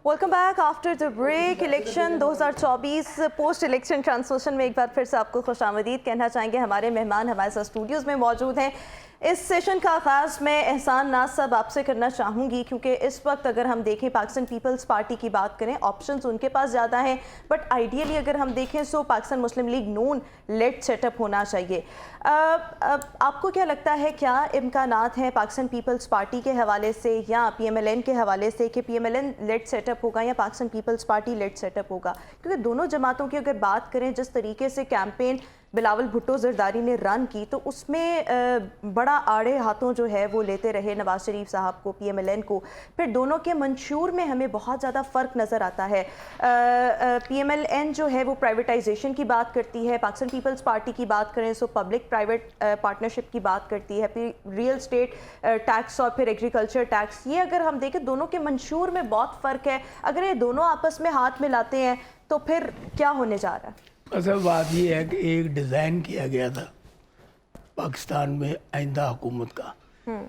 Welcome back after the break. Election 2024 post election transmission में एक बार फिर से आपको खुशामदीद कहना चाहेंगे। हमारे मेहमान हमारे साथ स्टूडियोज़ में मौजूद हैं। इस सेशन का आगाज़ मैं एहसान नाज साहब आपसे करना चाहूँगी, क्योंकि इस वक्त अगर हम देखें पाकिस्तान पीपल्स पार्टी की बात करें, ऑप्शंस उनके पास ज़्यादा हैं, बट आइडियली अगर हम देखें सो पाकिस्तान मुस्लिम लीग नून लेड सेटअप होना चाहिए। आपको क्या लगता है, क्या इम्कानात हैं पाकिस्तान पीपल्स पार्टी के हवाले से या PMLN के हवाले से कि PMLN लेड सेटअप होगा या पाकिस्तान पीपल्स पार्टी लेड सेटअप होगा? क्योंकि दोनों जमातों की अगर बात करें, जिस तरीके से कैंपेन बिलावल भुट्टो जरदारी ने रन की, तो उसमें बड़ा आड़े हाथों जो है वो लेते रहे नवाज शरीफ साहब को, PMLN को। फिर दोनों के मंशूर में हमें बहुत ज़्यादा फ़र्क नज़र आता है। PMLN जो है वो प्राइवेटाइजेशन की बात करती है, पाकिस्तान पीपल्स पार्टी की बात करें सो पब्लिक प्राइवेट पार्टनरशिप की बात करती है, फिर रियल स्टेट टैक्स और फिर एग्रीकल्चर टैक्स। ये अगर हम देखें दोनों के मंशूर में बहुत फ़र्क है। अगर ये दोनों आपस में हाथ मिलाते हैं तो फिर क्या होने जा रहा है? असल बात यह है कि एक डिज़ाइन किया गया था पाकिस्तान में आइंदा हुकूमत का।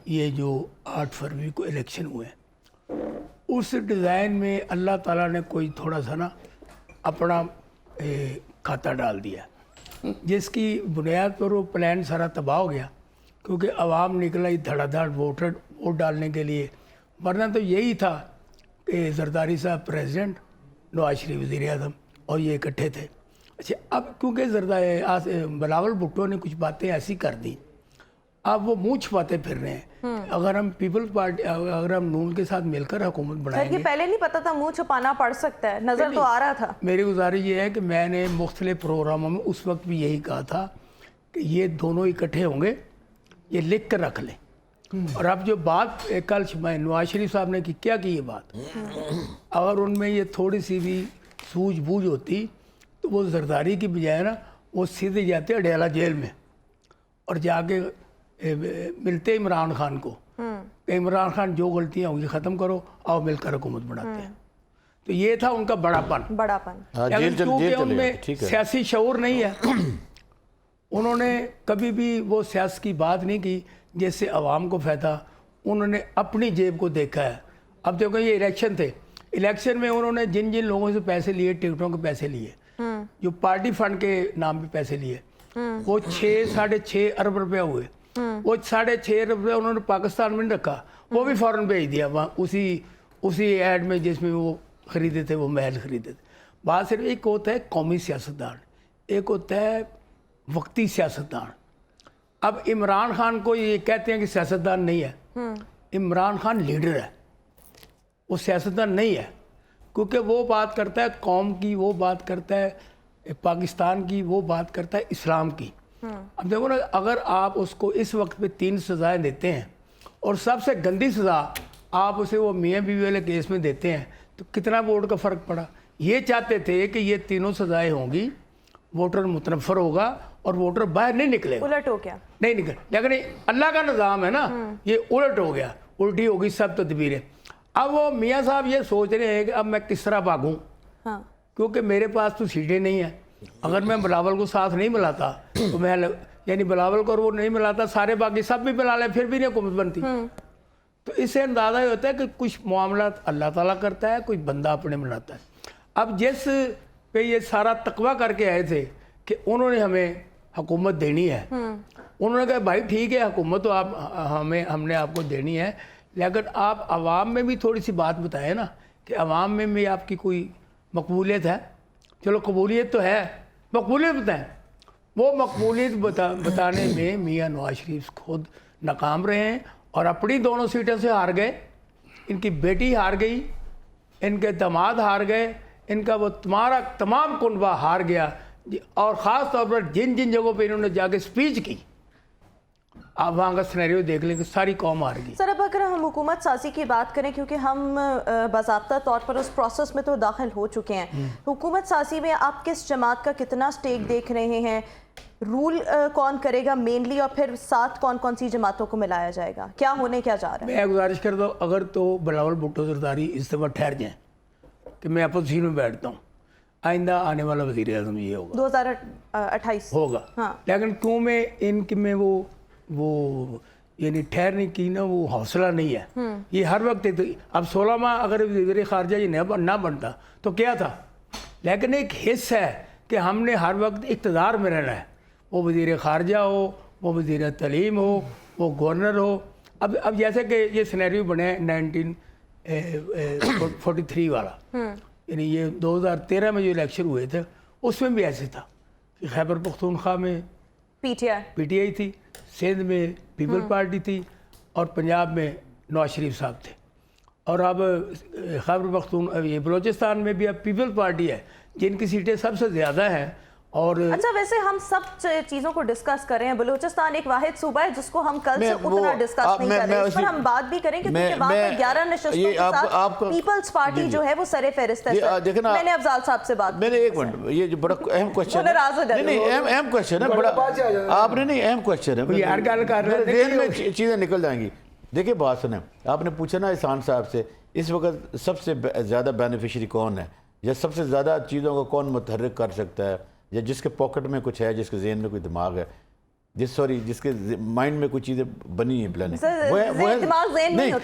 ये जो 8 फरवरी को इलेक्शन हुए, उस डिज़ाइन में अल्लाह ताला ने कोई थोड़ा सा ना अपना खाता डाल दिया, जिसकी बुनियाद पर वो प्लान सारा तबाह हो गया, क्योंकि अवाम निकला ही धड़ाधड़ वोट डालने के लिए। वरना तो यही था कि जरदारी साहब प्रेसिडेंट, नवाज शरीफ वज़ीर आज़म और ये इकट्ठे थे। अच्छा, अब क्योंकि बिलावल भुट्टो ने कुछ बातें ऐसी कर दी, अब वो मुँह छुपाते फिर रहे हैं। अगर हम पीपल्स पार्टी, अगर हम नून के साथ मिलकर हुकूमत बनाएंगे। ये पहले नहीं पता था मुँह छुपाना पड़ सकता है, नज़र तो आ रहा था। मेरी गुजारिश ये है कि मैंने मुख्तलिफ प्रोग्रामों में उस वक्त भी यही कहा था कि ये दोनों इकट्ठे होंगे, ये लिख कर रख लें। और अब जो बात कल नवाज शरीफ साहब ने क्या की ये बात, अगर उनमें ये थोड़ी सी भी सूझबूझ होती तो वो जरदारी की बजाय ना वो सीधे जाते अडयाला जेल में और जाके मिलते इमरान खान को। इमरान खान जो गलतियां होंगी ख़त्म करो, आओ मिलकर हुकूमत बनाते हैं। तो ये था उनका बड़ापन। क्योंकि उनमें सियासी शऊर नहीं है, उन्होंने कभी भी वो सियासत की बात नहीं की जिससे आवाम को फ़ायदा। उन्होंने अपनी जेब को देखा है। अब देखो ये इलेक्शन थे, इलेक्शन में उन्होंने जिन जिन लोगों से पैसे लिए, टिकटों के पैसे लिए, जो पार्टी फंड के नाम पे पैसे लिए, वो 6-6.5 अरब रुपया हुए। वो 6.5 अरब रुपया उन्होंने पाकिस्तान में रखा, वो भी फ़ौरन भेज दिया वहाँ उसी ऐड में जिसमें वो ख़रीदे थे, वो महल ख़रीदे थे। बात सिर्फ एक होता है कौमी सियासतदान, एक होता है वक्ती सियासतदान। अब इमरान खान को ये कहते हैं कि सियासतदान नहीं है, इमरान खान लीडर है, वो सियासतदान नहीं है, क्योंकि वो बात करता है कौम की, वो बात करता है पाकिस्तान की, वो बात करता है इस्लाम की। अब देखो ना, अगर आप उसको इस वक्त पे 3 सज़ाएँ देते हैं और सबसे गंदी सज़ा आप उसे वो मियाँ बीवी वाले केस में देते हैं, तो कितना वोट का फ़र्क पड़ा। ये चाहते थे कि ये तीनों सज़ाएँ होंगी, वोटर मुतनफ़र होगा और वोटर बाहर नहीं निकले। उलट हो गया, नहीं निकले। लेकिन अल्लाह का निज़ाम है ना, ये उलट हो गया, उल्टी होगी सब तदबीरें। अब वो मियाँ साहब ये सोच रहे हैं कि अब मैं किस तरह भागूं, क्योंकि मेरे पास तो सीटें नहीं है। अगर मैं बिलावल को साथ नहीं मिलाता तो मैं यानी बिलावल को वो नहीं मिलाता, सारे बाकी सब भी मिला लें, फिर भी नहीं हुकूमत बनती। तो इससे अंदाज़ा ये होता है कि कुछ मामला अल्लाह ताला करता है, कुछ बंदा अपने बनाता है। अब जिस पे ये सारा तकवा करके आए थे कि उन्होंने हमें हुकूमत देनी है, उन्होंने कहा भाई ठीक है, हुकूमत तो हमने आपको देनी है, लेकिन आप आवाम में भी थोड़ी सी बात बताएं ना कि आवाम में भी आपकी कोई मकबूलियत है। चलो कबूलियत तो है, मकबूलियत बताएं। वो मकबूलियत बताने में मियाँ नवाज शरीफ खुद नाकाम रहे हैं और अपनी दोनों सीटों से हार गए। इनकी बेटी हार गई, इनके दामाद हार गए, इनका वो तमाम कुनबा हार गया। और ख़ास तौर पर जिन जिन जगहों पर इन्होंने जाके स्पीच की, आप वहाँ का सिनेरियो देख लें कि सारी कौम हार गई। सर, अब अगर हम हुकूमत साजी की बात करें, क्योंकि हम बाज़ाब्ता तौर पर उस प्रोसेस में तो दाखिल हो चुके हैं, हुकूमत साजी में आप किस जमात का कितना स्टेक देख रहे हैं? रूल कौन करेगा मेनली, और फिर साथ कौन कौन सी जमातों को मिलाया जाएगा? क्या होने क्या जा रहा है? मैं गुजारिश करता हूँ, अगर तो बिलावल भुट्टो जरदारी इस दफ़ा ठहर जाएँ कि मैं अपोजिशन में बैठता हूँ, आइंदा आने वाला वज़ीर आज़म ये होगा, 2028 होगा। लेकिन क्यों में इनके में वो यानी ठहरने की ना वो हौसला नहीं है। ये हर वक्त अब 16 माह अगर वज़ीर ख़ारजा ये ना बनता तो क्या था, लेकिन एक हिस्स है कि हमने हर वक्त इक़्तिदार में रहना है, वो वज़ीर ख़ारजा हो, वो वज़ीर तलीम हो, वो गवर्नर हो। अब जैसे कि ये सिनेरियो बने 1943 वाला, यानी ये 2013 में जो इलेक्शन हुए थे उसमें भी ऐसे था कि खैबर पख्तूनख्वा में पीटीआई थी, सिंध में पीपल पार्टी थी और पंजाब में नवाज शरीफ साहब थे। और अब खैबर पख्तून ये बलूचिस्तान में भी अब पीपल पार्टी है जिनकी सीटें सबसे ज़्यादा हैं। और अच्छा, वैसे हम सब चीज़ों को डिस्कस कर रहे हैं। बलूचिस्तान एक वाहिद सूबा है जिसको हम कल से उतना डिस्कस नहीं कर रहे हैं, इस पर हम बात भी करेंगे क्योंकि वहाँ पर 11 नशस्तों के साथ पीपल्स पार्टी जो है वो सरे फहरिस्त है। मैंने अफजाल साहब से बात, मैंने एक मिनट, ये जो बड़ा अहम क्वेश्चन है, नहीं अहम क्वेश्चन है, बड़ा आपने नहीं अहम क्वेश्चन है यार, गल कर रहे हैं, जेहन में चीज़ें निकल जाएंगी। देखिए बात सुने, आपने पूछा ना एहसान साहब से इस वक्त सबसे ज़्यादा बेनिफिशरी कौन है, या सबसे ज़्यादा चीज़ों को कौन मुतहर्रिक कर सकता है, या जिसके पॉकेट में कुछ है, जिसके जेहन में कोई दिमाग है, जिसके माइंड में कुछ चीज़ें बनी है प्लानिंग,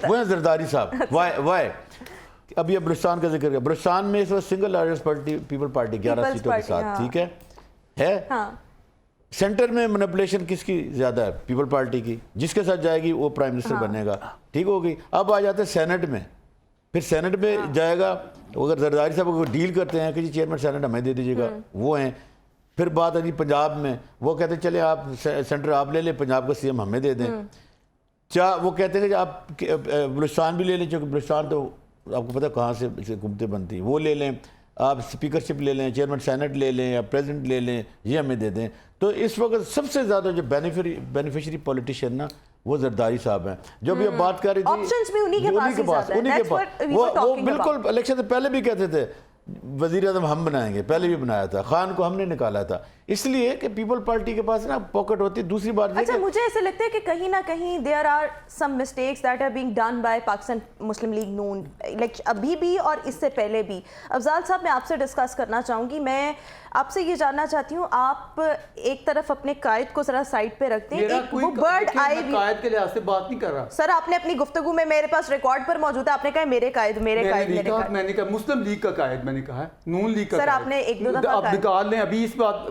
वो है जरदारी साहब। वाई अब ये बलूचिस्तान का जिक्र है, बलूचिस्तान में इस वक्त single largest party people party 11 सीटों के साथ, ठीक है। सेंटर में मैनिपुलेशन किसकी ज़्यादा है? पीपल पार्टी की। जिसके साथ जाएगी वो प्राइम मिनिस्टर बनेगा, ठीक होगी। अब आ जाते हैं सेनेट में, फिर सेनेट में जाएगा, अगर जरदारी साहब को डील करते हैं कि जी चेयरमैन सेनेट हमें दे दीजिएगा, वो हैं। फिर बात आई पंजाब में, वो कहते हैं चले आप सेंटर आप ले लें, पंजाब का सीएम हमें दे दें। वो कहते हैं कि आप बलूचिस्तान भी ले लें, क्योंकि बलूचिस्तान तो आपको पता है कहाँ से हुकूमतें बनती, वो ले लें। आप स्पीकरशिप ले लें, चेयरमैन सेनेट ले लें, या प्रेसिडेंट ले लें, ये हमें दे दें। तो इस वक्त सबसे ज़्यादा जो बेनिफिशियरी पॉलिटिशियन ना वो जरदारी साहब हैं, जो भी अब बात कर रही थी, ऑप्शंस भी उन्हीं के पास। वो बिल्कुल इलेक्शन से पहले भी कहते थे वज़ीर आज़म हम बनाएंगे, पहले भी बनाया था, खान को हमने निकाला था, इसलिए कि पीपल पार्टी के पास ना पॉकेट होती है। दूसरी बात, अच्छा, मुझे ऐसे लगता है कि कहीं ना कहीं there are some mistakes that are being done by Pakistan Muslim League नून, अभी भी और इससे पहले भी। अफजाल साहब, मैं आपसे डिस्कस करना चाहूँगी, मैं आपसे ये जानना चाहती हूँ, आप एक तरफ अपने कायद को जरा साइड पे रखते हैं, वो बर्ड आई कायद के लिहाज से बात नहीं कर रहा सर। आपने अपनी गुफ्तगू में, मेरे पास रिकॉर्ड पर मौजूद है, आपने कहा मेरे कायद, मैंने कहा मुस्लिम लीग का कायद, मैंने कहा है नून लीग का। सर आपने एक दो दफा आप निकाल लें, अभी इस बात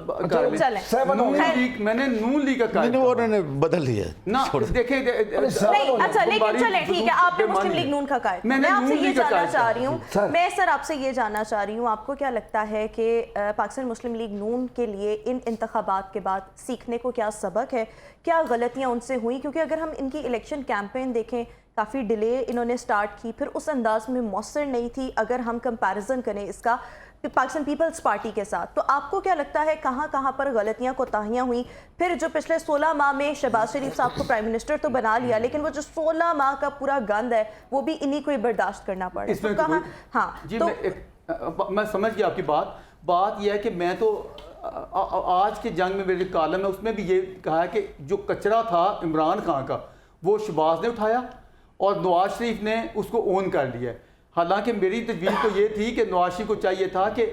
नून लीग, मैंने नून लीग का कायद, उन्होंने बदल लिया ना, देखें नहीं। अच्छा, लेकिन चलें, ठीक है, आपने मुस्लिम लीग नून का कायद। मैं आपसे ये जानना चाह रही हूँ, मैं सर आपसे ये जानना चाह रही हूँ, आपको क्या लगता है कि पाकिस्तान मुस्लिम लीग नून के लिए इन इंतखाबात के बाद सीखने को क्या सबक है, क्या गलतियाँ उनसे हुई? क्योंकि अगर हम इनकी इलेक्शन कैंपेन देखें, काफ़ी डिले इन्होंने स्टार्ट की, फिर उस अंदाज में मौसर नहीं थी। अगर हम कंपैरिजन करें इसका पाकिस्तान पीपल्स पार्टी के साथ, तो आपको क्या लगता है कहाँ कहाँ पर गलतियाँ कोताहियाँ हुई? फिर जो पिछले 16 माह में शहबाज शरीफ साहब को प्राइम मिनिस्टर तो बना लिया, लेकिन वो जो 16 माह का पूरा गंद है वो भी इन्हीं को ही बर्दाश्त करना पड़ा। तो कहाँ, हाँ जी, मैं समझ गया आपकी बात यह है कि मैं तो आज के जंग में मेरे कॉलम है उसमें भी ये कहा है कि जो कचरा था इमरान खान का वो शहबाज ने उठाया और नवाज शरीफ ने उसको ओन कर लिया। हालांकि मेरी तजवीज़ तो ये थी कि नवाज शरीफ को चाहिए था कि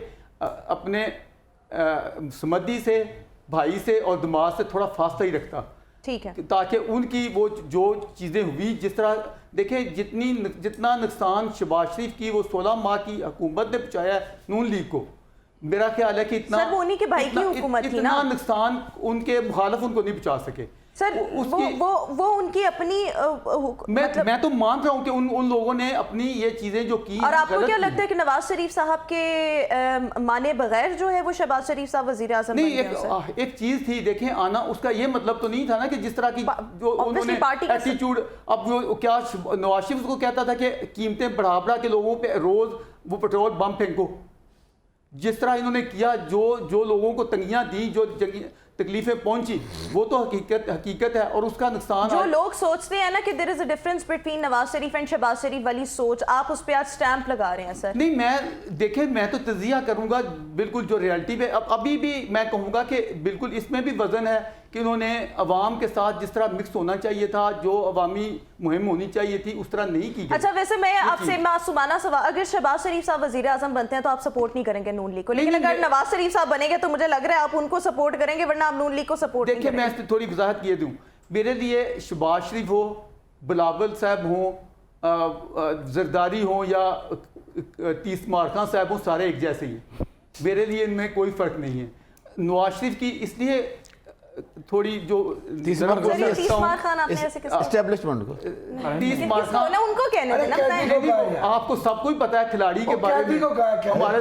अपने समधी से, भाई से और दिमाग से थोड़ा फासला ही रखता, ठीक है, ताकि उनकी वो जो चीज़ें हुई, जिस तरह देखें जितना नुकसान शहबाज शरीफ की वो 16 माह की हुकूमत ने पहुँचाया है नून लीग को, मेरा ख्याल है कि इतना सर वो उन्हीं के भाई की हुकूमत थी ना, नुकसान उनके मुखालिफ उनको नहीं पहुँचा सके सर। वो उनकी अपनी मैं तो मान रहा हूँ कि उन लोगों ने अपनी ये चीजें जो की। और आपको क्या लगता है कि नवाज शरीफ साहब के माने बगैर जो है वो शहबाज शरीफ साहब वजीर आज़म नहीं, एक चीज थी, देखें आना, उसका ये मतलब तो नहीं था ना कि जिस तरह की जो उन्होंने एटीट्यूड, अब वो क्या नवाज शरीफ को कहता था कि कीमतें बढ़ा के लोगों पे रोज वो पेट्रोल बम फेंको, जिस तरह इन्होंने किया, जो लोगों को तंगियां दी, जो तकलीफें पहुंची, वो तो हकीकत है। और उसका नुकसान जो लोग सोचते हैं ना कि there is a difference between Nawaz Sharif and Shahbaz Sharif वाली सोच, आप उस पे आज स्टैंप लगा रहे हैं सर। नहीं, मैं तो तजिया करूंगा बिल्कुल जो रियलिटी पे। अभी भी मैं कहूंगा कि बिल्कुल इसमें भी वजन है कि उन्होंने अवाम के साथ जिस तरह मिक्स होना चाहिए था, जो अवामी मुहिम होनी चाहिए थी, उस तरह नहीं की गई। अच्छा, वैसे मैं आपसे मासूमाना सवाल, अगर शहबाज शरीफ साहब वजीर आजम बनते हैं तो आप सपोर्ट नहीं करेंगे नून लीग को, लेकिन अगर नवाज शरीफ साहब बनेंगे तो मुझे लग रहा है आप उनको सपोर्ट करेंगे, वरना आप नून लीग को सपोर्ट नहीं करेंगे। देखिए, मैं थोड़ी वजाहत किए दूं मेरे लिए शहबाज शरीफ हो, बिलावल साहब हों, जरदारी हों या तीस मारखां साहब हों, सारे एक जैसे ही हैं। मेरे लिए इनमें कोई फ़र्क नहीं है। नवाज शरीफ की इसलिए थोड़ी जो एस्टेब्लिशमेंट को उनको कहने देना, आपको सब कुछ पता है खिलाड़ी के बारे में, हमारे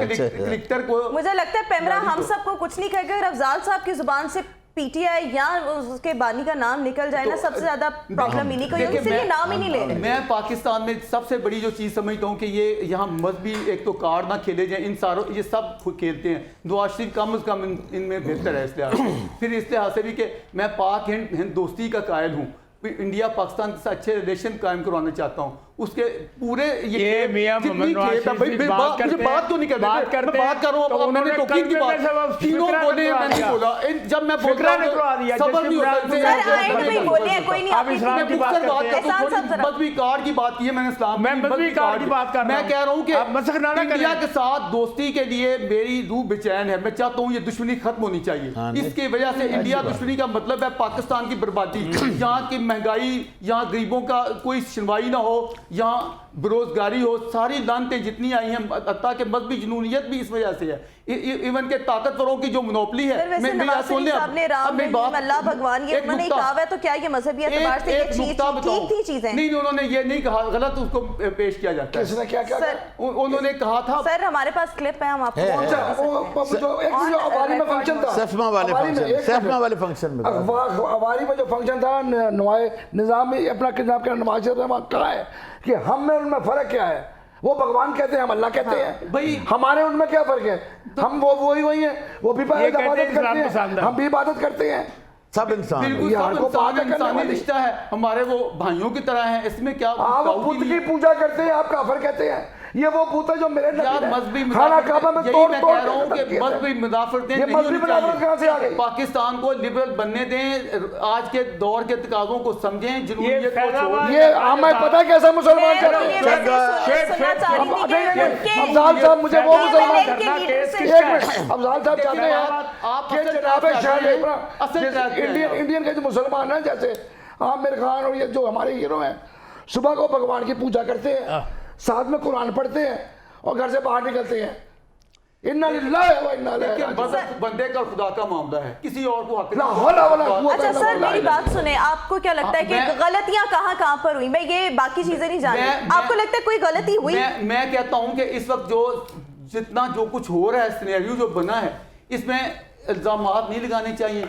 क्रिकेटर को। मुझे लगता है पेमरा हम सबको कुछ नहीं कहेगा, अगर अफजाल साहब की जुबान से पीटीआई या उसके बानी का नाम निकल जाए ना, सबसे ज्यादा प्रॉब्लम इन्हीं को, इसलिए नाम ही नहीं ले रहे। मैं पाकिस्तान में सबसे बड़ी जो चीज़ समझता हूँ कि ये यहाँ मजहबी एक तो कार्ड ना खेले जाए, इन सारों ये सब खेलते हैं। नवाज शरीफ कम अज़ कम इनमें बेहतर है इस लिहाज से। फिर इस लिहाज से भी कि मैं पाक हिंद दोस्ती का कायल हूँ, इंडिया पाकिस्तान के साथ अच्छे रिलेशन कायम करवाना चाहता हूँ। उसके पूरे ये मियां मोहम्मद नवाज शरीफ बात करते हैं, बात क्यों नहीं करते? बात कर रहा हूँ, अब मैंने तौकीद की बात तीनों बोले, मैं नहीं बोला। जब मैं बोल रहा हूँ सबर नहीं होता। कोई नहीं, आप इस्लाम की बात करते हैं, मजहबी कार्ड की बात की है मैंने, इस्लाम मैं मजहबी कार्ड की बात कर रहा हूं। मैं कह रहा हूँ कि आप मसख ना करें। इंडिया के साथ दोस्ती के लिए मेरी रूह बेचैन है। मैं चाहता हूँ ये दुश्मनी खत्म होनी चाहिए। इसकी वजह से इंडिया दुश्मनी का मतलब है पाकिस्तान की बर्बादी, यहाँ की महंगाई, यहाँ गरीबों का कोई सुनवाई ना हो, यहाँ बेरोजगारी हो, सारी लानतें जितनी आई हैं, हत्ता कि मजहबी जुनूनियत भी इस वजह से है। इवन के ताकतवरों की जो मोनोपली है। अल्लाह भगवान ये उन्होंने कहा है, तो क्या ये मजहबी एतबार से ठीक थी चीजें? नहीं, उन्होंने ये नहीं कहा, गलत उसको पेश किया जाता है। किसने क्या कहा? उन्होंने कहा था। सर हमारे पास क्लिप है, हम आपको सैफमा वाले फंक्शन में अवारी में जो फंक्शन था, निजामी अपना किताब के नवाज शरीफ कहा है कि हम में उनमें फर्क क्या है। वो भगवान कहते हैं, हम अल्लाह कहते हैं। भाई हमारे उनमें क्या फर्क है? हम वही हैं, वो भी इबादत करते हैं, हम भी इबादत करते हैं। सब इंसान इंसानी रिश्ता है, हमारे वो भाइयों की तरह हैं। इसमें क्या आप बुत की पूजा करते हैं, आप काफिर कहते हैं। ये वो बूत है जो मेरे मजहबी खाना काबा में तोड़ मजहबी मुदाफरतें नहीं होनी चाहिए। पाकिस्तान को लिबरल बनने दें, आज के दौर के तकाज़ों को समझें, जुनूनियत को छोड़ें। ये हमें पता है कैसा मुसलमान करते हैं। अफजाल साहब मुझे वो मुसलमान, एक मिनट, अफजाल साहब चाहते हैं इंडियन के जो मुसलमान हैं, जैसे आमिर खान और ये जो हमारे हीरो हैं, सुबह को भगवान की पूजा करते हैं, साथ में कुरान पढ़ते हैं और घर से बाहर निकलते हैं। इन्ना लिल्लाहि व इन्ना इलैहि राजिऊन। बंदे का खुदा का मामला है, किसी और को हक नहीं। अच्छा सर मेरी बात सुने, आपको क्या लगता है कि गलतियां कहां पर हुई? मैं ये बाकी चीजें नहीं जान रही, आपको लगता है कोई गलती हुई? मैं कहता हूं कि इस वक्त जितना जो कुछ हो रहा है, सिनेरियो जो बना है, इसमें इल्जामात नहीं लगाने चाहिए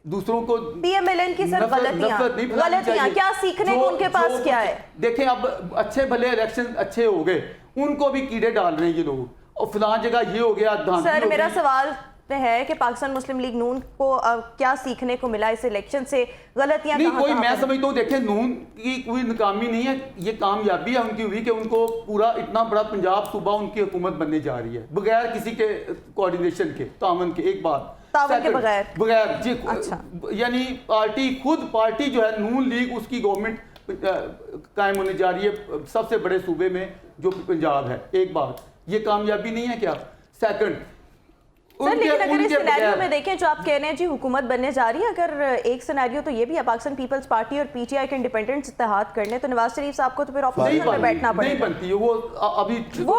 दूसरों को। पीएमएलएन की सर गलतियां क्या सीखने को उनके पास क्या है? देखें, अब अच्छे भले इलेक्शन अच्छे हो गए, उनको भी कीड़े डाल रहे हैं ये लोग, और फलां जगह ये हो गया। सर मेरा सवाल है कि पाकिस्तान मुस्लिम लीग नून को क्या सीखने को मिला इस इलेक्शन से? गलतियां नहीं कोई, मैं समझता हूँ देखें, नून की कोई नाकामी नहीं है, ये कामयाबी है उनकी हुई कि उनको पूरा इतना बड़ा पंजाब सूबा उनकी हुकूमत बनने जा रही है बगैर किसी के कोऑर्डिनेशन के, तामन के। एक बात के बगैर जी। अच्छा। यानी पार्टी जो है नून लीग, उसकी गवर्नमेंट कायम होने जा रही है सबसे बड़े सूबे में जो पंजाब है। एक बात, ये कामयाबी नहीं है क्या? सेकंड सर, लेकिन अगर इस सिनेरियो में देखें जो आप कह रहे हैं जी हुकूमत बनने जा रही है, अगर एक सिनेरियो तो ये भी है पाकिस्तान पीपल्स पार्टी और पीटीआई के इंडिपेंडेंट इत्तेहाद कर लें, तो नवाज शरीफ साहब को तो फिर ऑपोजिशन में बैठना पड़ेगा। नहीं बनती वो अभी वो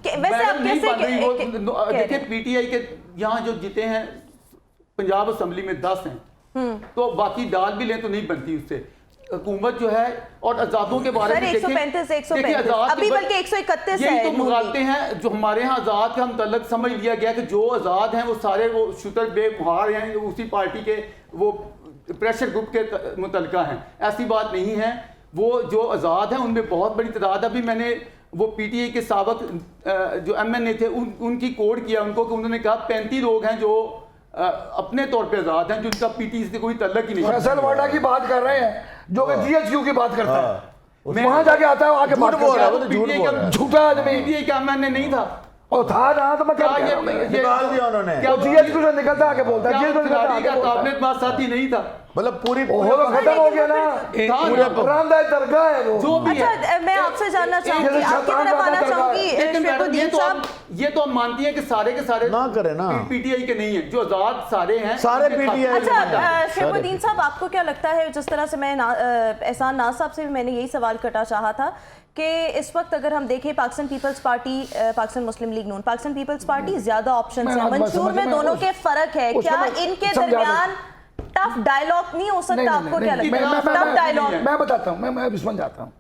वैसे आप कैसे देखिए, पीटीआई के यहाँ जो जीते हैं पंजाब असेंबली में 10 हैं, तो बाकी डाल भी लें तो नहीं बनती उससे हुकूमत जो है। और आजादों के बारे में 135 अभी बल्कि 131 है। यही तो मुगालते हैं जो हमारे यहाँ आजाद का मुतल्लक समझ लिया गया कि जो आजाद हैं वो सारे वो शुतर बेमुहार हैं, उसी पार्टी के वो प्रेशर ग्रुप के मुतल्लिका हैं। ऐसी बात नहीं है। वो जो आजाद हैं उनमें बहुत बड़ी तादाद। अभी मैंने वो पीटीआई के साबिक जो एमएनए थे उनकी कोड किया उनको कि उन्होंने कहा 35 लोग हैं जो अपने तौर पे आजाद हैं, जिनका पीटीआई से कोई तल्लक ही नहीं। फैसल वाडा की बात कर रहे हैं जो कि जीएचक्यू की बात करता है, वहां जाके आता है, आके बात करता है। झूठा आदमी पीटीआई का एमएनए नहीं था और था ना, तो मैं क्या निकाल दिया उन्होंने। क्या जीएचक्यू से निकलता आके बोलता है, जीएचक्यू का काबिनेट बात साथी नहीं था। मतलब पूरी वो तो खत्म हो गया ना, रामदा दरगाह है वो। जो भी है अच्छा, मैं आपसे जानना चाहूंगी, जैसे आपकी शैतान तरफ आना पैदा करता है। चाहूंगी लेकिन मैडम, शेखुद्दीन साहब। ये तो हम मानती हैं कि सारे के सारे ना करें ना। पीटीआई के नहीं है, जो आजाद सारे हैं सारे उनके साथ- PTI अच्छा शेखुद्दीन साहब, आपको क्या लगता है, जिस तरह से मैं एहसान नाज साहब से भी मैंने यही सवाल करना चाहा था कि इस वक्त अगर हम देखें पाकिस्तान पीपल्स पार्टी, पाकिस्तान मुस्लिम लीग नून, पाकिस्तान पीपल्स पार्टी ज्यादा ऑप्शन मैं है, आज बात मंशूर समझ में में दोनों उस- के फर्क है, उसको क्या मैं इनके समझा दूं। दरमियान टफ डायलॉग नहीं हो सकता? आपको क्या लगता है टफ डायलॉग? मैं बताता हूँ, मैं समझ जाता हूँ।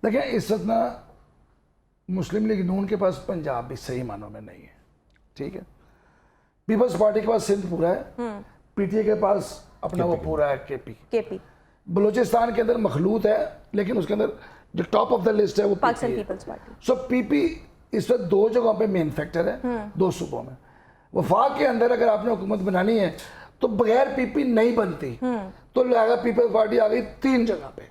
देखिए इस वक्त ना मुस्लिम लीग नून के पास पंजाब भी सही मानों में नहीं है, ठीक है। पीपल्स पार्टी के पास सिंध पूरा है, पीटीए के पास अपना वो पूरा है केपी, बलूचिस्तान के अंदर मखलूत है, लेकिन उसके अंदर जो टॉप ऑफ द लिस्ट है वो पाकिस्तान पीपी पीपल्स पार्टी। सो पीपी इस वक्त 2 जगहों पे मेन फैक्टर है, 2 सूबों में। वफाक के अंदर अगर आपने हुकूमत बनानी है तो बगैर पीपी नहीं बनती, तो लिहाजा पीपल्स पार्टी आ गई 3 जगह पे।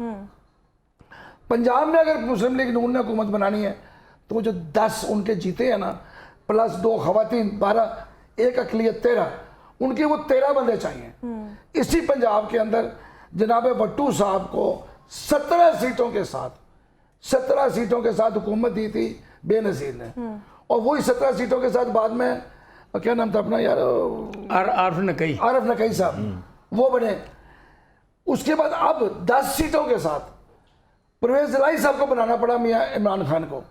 पंजाब में अगर मुस्लिम लीग नून ने हुकूमत बनानी है तो वो जो 10 उनके जीते हैं ना, प्लस 2 खवातीन 12, 1 अकलियत 13, उनके वो 13 बंदे चाहिए। इसी पंजाब के अंदर जनाब भट्टू साहब को 17 सीटों के साथ हुकूमत दी थी बेनज़ीर ने, और वही 17 सीटों के साथ बाद में क्या नाम था अपना यार, आरफ नकई साहब वो बने। उसके बाद अब 10 सीटों के साथ परवेज इलाही साहब को बनाना पड़ा मियां इमरान खान को।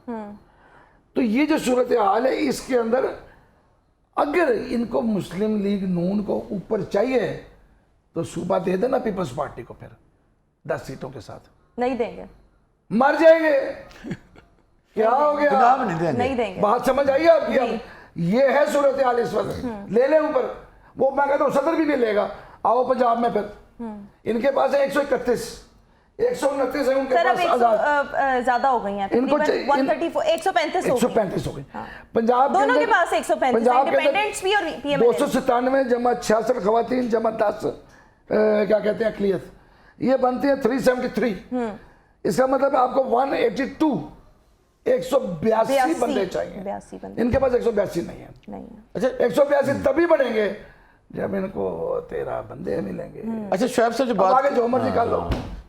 तो ये जो सूरत हाल है, इसके अंदर अगर इनको मुस्लिम लीग नून को ऊपर चाहिए तो सूबा दे देना पीपल्स पार्टी को, फिर 10 सीटों के साथ नहीं देंगे, मर जाएंगे। क्या हो गया, चुनाव नहीं देंगे। नहीं देंगे। बात समझ आई आपकी? अब ये है सूरत हाल इस वक्त। ले ले ऊपर, वो मैं कहता हूँ सदर भी नहीं लेगा। आओ पंजाब में फिर इनके पास है 131, 129 है उनके सर अब पास आजाद, ज्यादा हो गई हैं, इनको तकरीबन 134 135 हो गई। 135 हो गई। पंजाब दोनों के अंदर- पास 135, पंजाब के अंदर इंडिपेंडेंट्स भी और PMLN। 297 जमा 66 खवातीन जमा 10 क्या कहते हैं अकलियत, ये बनती है 373। इसका मतलब है आपको 182 बंदे चाहिए। 82 बंदे इनके पास 182 नहीं है। नहीं है। अच्छा 182 तभी बनेंगे जब इनको 13 बंदे मिलेंगे। अच्छा शुएब साहब जो अब बात आगे जो मर्जी कर लो।